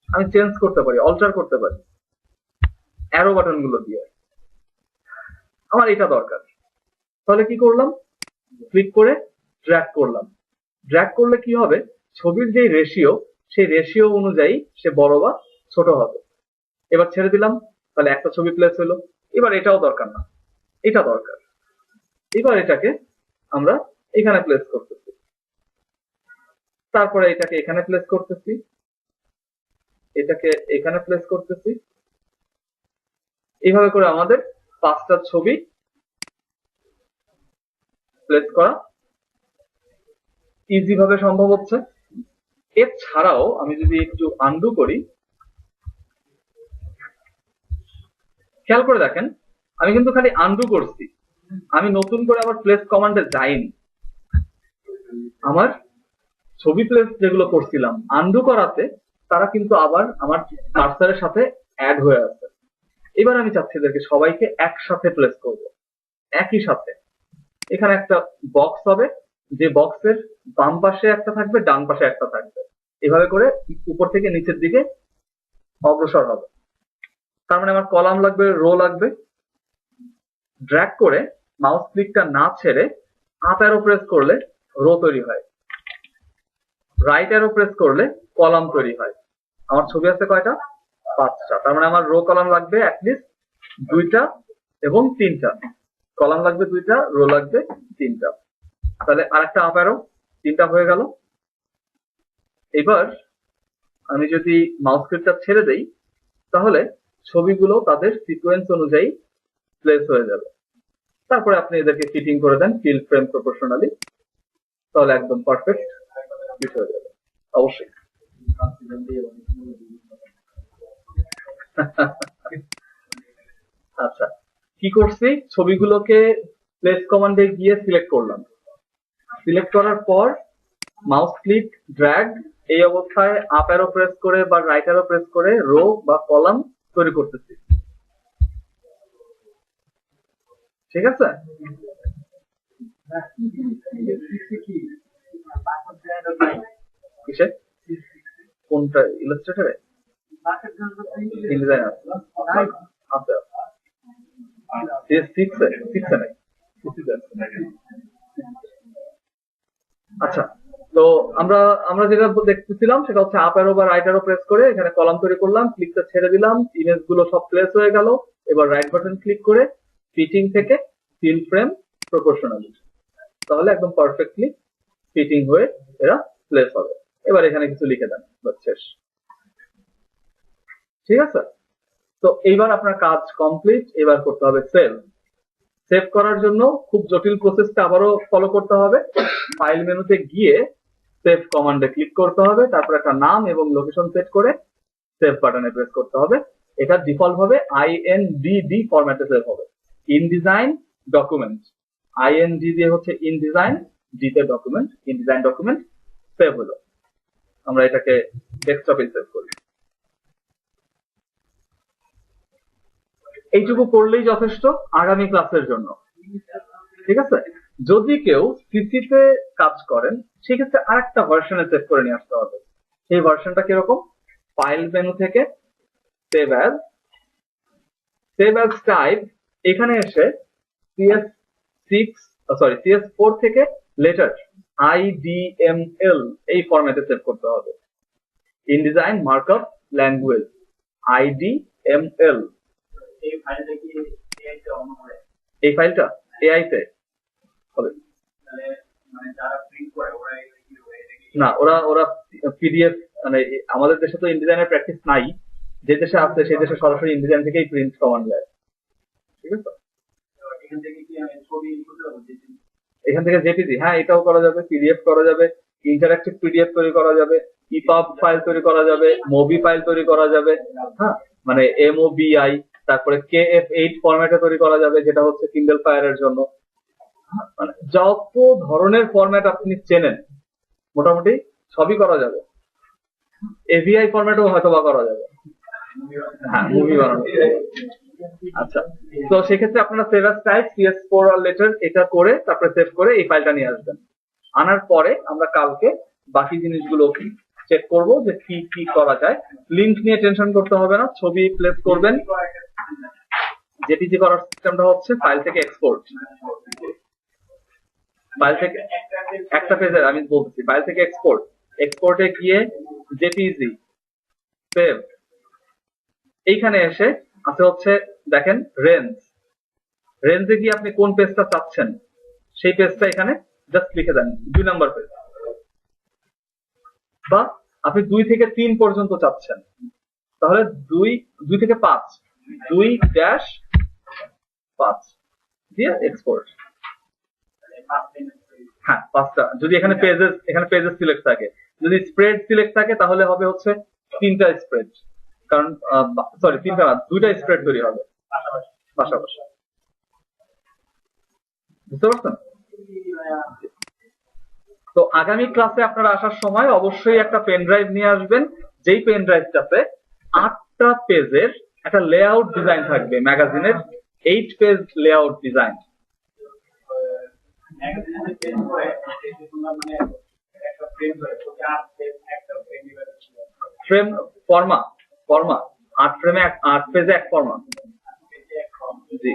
আমি চেঞ্জ করতে পারি, অল্টার করতে পারি অ্যারো বাটন গুলো দিয়ে। আমার এটা দরকার, তাহলে কি করলাম, ক্লিক করে ড্র্যাগ করলাম। ড্র্যাগ করলে কি হবে, ছবির যে রেশিও সেই রেশিও অনুযায়ী সে বড় বা ছোট হবে। এবার ছেড়ে দিলাম, তাহলে একটা ছবি প্লেস হলো। এবার এটাও দরকার না, এটা দরকার। এবার এটাকে আমরা এখানে প্লেস করতেছি, তারপরে এটাকে এখানে প্লেস করতেছি, এটাকে এখানে প্লেস করতেছি। এইভাবে করে আমাদের 5টা ছবি প্লেস করা ইজি ভাবে সম্ভব হচ্ছে। এছাড়াও আমি যদি একটু আনডু করি, খেয়াল করে দেখেন আমি কিন্তু খালি আনডু করছি, আমি নতুন করে আবার প্লেস কমান্ডে যাইনি। আমার ছবি প্লেস যেগুলো করছিলাম আনডু করাতে তারা কিন্তু আবার আমার কার্সারের সাথে অ্যাড হয়ে আছে। এবার আমি চাচ্ছি এদেরকে সবাইকে একসাথে প্লেস করব, একই সাথে। এখানে একটা বক্স হবে, যে বক্সের বাম পাশে একটা থাকবে, ডান পাশে একটা থাকবে। এভাবে করে উপর থেকে নিচের দিকে অগ্রসর হবে। তার মানে আমার কলাম লাগবে, রো লাগবে। ড্র্যাগ করে মাউস ক্লিকটা না ছেড়ে আপ অ্যারো প্রেস করলে রো তৈরি হয়, রাইট অ্যারো প্রেস করলে কলাম তৈরি হয়। আমার ছবি আছে কয়টা, 5টা। তার মানে আমার রো কলাম লাগবে অ্যাটলিস্ট 2টা এবং 3টা। কলাম লাগবে 2টা, রো লাগবে 3টা। তাহলে আরেকটা আপ অ্যারো, 3টা হয়ে গেল। এবার আমি যদি মাউস ক্লিকটা ছেড়ে দেই, তাহলে ছবিগুলো তাদের সিকোয়েন্স অনুযায়ী প্লেস হয়ে যাবে। তারপরে আপনি এদেরকে ফিটিং করে দেন ফিল ফ্রেম প্রপোর্শনালি, তাহলে একদম পারফেক্ট ফিট হয়ে যাবে। অবশ্যই আচ্ছা, কি করছি, ছবিগুলোকে প্লেস কমান্ডে গিয়ে সিলেক্ট করলাম। সিলেক্ট করার পর মাউস ক্লিক, ড্র্যাগ, এই অবস্থায় আপ অ্যারো প্রেস করে বা রাইট অ্যারো প্রেস করে রো বা কলাম তৈরি করতেছি। ঠিক আছে, কিসে, কোনটা, ইলাস্ট্রেটরে, ইনডিজাইনার আছে, আচ্ছা তো আমরা আমরা যেটা দেখতেছিলাম সেটা হচ্ছে আপ অ্যারো বা রাইট অ্যারো প্রেস করে এখানে কলাম তৈরি করলাম, ক্লিকটা ছেড়ে দিলাম, ইমেজ গুলো সব প্লেস হয়ে গেল। এবার রাইট বাটন ক্লিক করে ফিটিং থেকে ফিল ফ্রেম প্রপোর্শনালি, তাহলে একদম পারফেক্টলি ফিটিং হয়ে এরা প্লেস হবে। এবার এখানে কিছু লিখে দেন, বাস শেষ। ঠিক আছে, তো এইবার আপনার কাজ কমপ্লিট। এবার করতে হবে সেভ। সেভ করার জন্য খুব জটিল প্রসেসটা আবারও ফলো করতে হবে। ফাইল মেনুতে গিয়ে সেভ কমান্ডে ক্লিক করতে হবে, তারপর একটা নাম এবং লোকেশন সেট করে সেভ বাটনে প্রেস করতে হবে। এটা ডিফল্ট ভাবে INDD ফরম্যাটে সেভ হবে, ইন ডিজাইন ডকুমেন্ট। IND দিয়ে হচ্ছে ইন ডিজাইন, ডি তে document, in design document save হলো। আমরা এটাকে ডেস্কটপে সেভ করি। এইটুকু করলেই যথেষ্ট আগামী ক্লাসের জন্য। ঠিক আছে, যদি কেউ সিসি তে কাজ করেন সেক্ষেত্রে আরেকটা ভার্সনে সেভ করে নিয়ে আসতে হবে। সেই ভার্সনটা কিরকম? ফাইল মেনু থেকে সেভ অ্যাজ টাইপ, এখানে এসে CS4 থেকে লেটার IDML এই ফরম্যাটে সেভ করতে হবে। In design markup language IDML। এই ফাইলটা কি AI তে অন হয়? এই ফাইলটা AI তে হবে তাহলে মানে যারা প্রিন্ট করে ওরা কি হবে? এটা কি না, ওরা PDF, মানে আমাদের দেশে তো ইনডিজাইনের প্র্যাকটিস নাই, যে দেশে আছে সেই দেশে সরাসরি ইনডিজাইন থেকেই প্রিন্ট কমান্ড দেয়। ঠিক আছে, এখান থেকে কি আমি ছবি করতে পারবো? এখান থেকে জেপিজি, হ্যাঁ এটাও করা যাবে, PDF করা যাবে, ইন্টারঅ্যাক্টিভ PDF তৈরি করা যাবে, EPUB ফাইল তৈরি করা যাবে, মোবি ফাইল তৈরি করা যাবে, হ্যাঁ মানে MOBI, তারপরে KF8 ফরম্যাটে তৈরি করা যাবে যেটা হচ্ছে কিন্ডেল ফায়ারের জন্য। মানে যত ধরনের ফরম্যাট আপনি চেনেন মোটামুটি সবই করা যাবে। AVI ফরম্যাটও হয়তো বা করা যাবে, হ্যাঁ মুভি বানানো। আচ্ছা, তো সেক্ষেত্রে আপনারা সেভ অ্যাজ টাইপ CS4 আর লেটার এটা করে তারপরে সেভ করে এই ফাইলটা নিয়ে আসবেন। আনার পরে আমরা কালকে বাকি জিনিসগুলো চেক করব যে কি কি করা যায়। লিংক নিয়ে টেনশন করতে হবে না, ছবি প্লেস করবেন। জেপিজি করার সিস্টেমটা হচ্ছে ফাইল থেকে এক্সপোর্ট, ফাইল থেকে একটা পেজের আমি বলছি, ফাইল থেকে এক্সপোর্ট, এক্সপোর্টে গিয়ে জেপিজি সেভ, এইখানে এসে আছে হচ্ছে দেখেন রেঞ্জে গিয়ে আপনি কোন পেজটা চাচ্ছেন সেই পেজটা এখানে জাস্ট লিখে দেন 2 নাম্বার পেজ, বা আপনি 2 থেকে 3 পর্যন্ত চাচ্ছেন তাহলে 2 থেকে 5, 2-5 দিয়ে এক্সপোর্ট। হ্যাঁ 5টা, যদি এখানে পেজেস সিলেক্ট থাকে, যদি স্প্রেড সিলেক্ট থাকে তাহলে হবে হচ্ছে 3টা স্প্রেড, কারণ সরি 3টা না 2টা স্প্রেড তৈরি হবে পাশাপাশি। বুঝতে পারছেন? তো আগামী ক্লাসে আপনারা আসার সময় অবশ্যই একটা পেন ড্রাইভ নিয়ে আসবেন, যেই পেন ড্রাইভটাতে 8টা পেজের একটা লেআউট ডিজাইন থাকবে, ম্যাগাজিনের 8 পেজ লেআউট ডিজাইন। ফ্রেম ফর্মা 8 পেজে 1 ফর্মা। জি।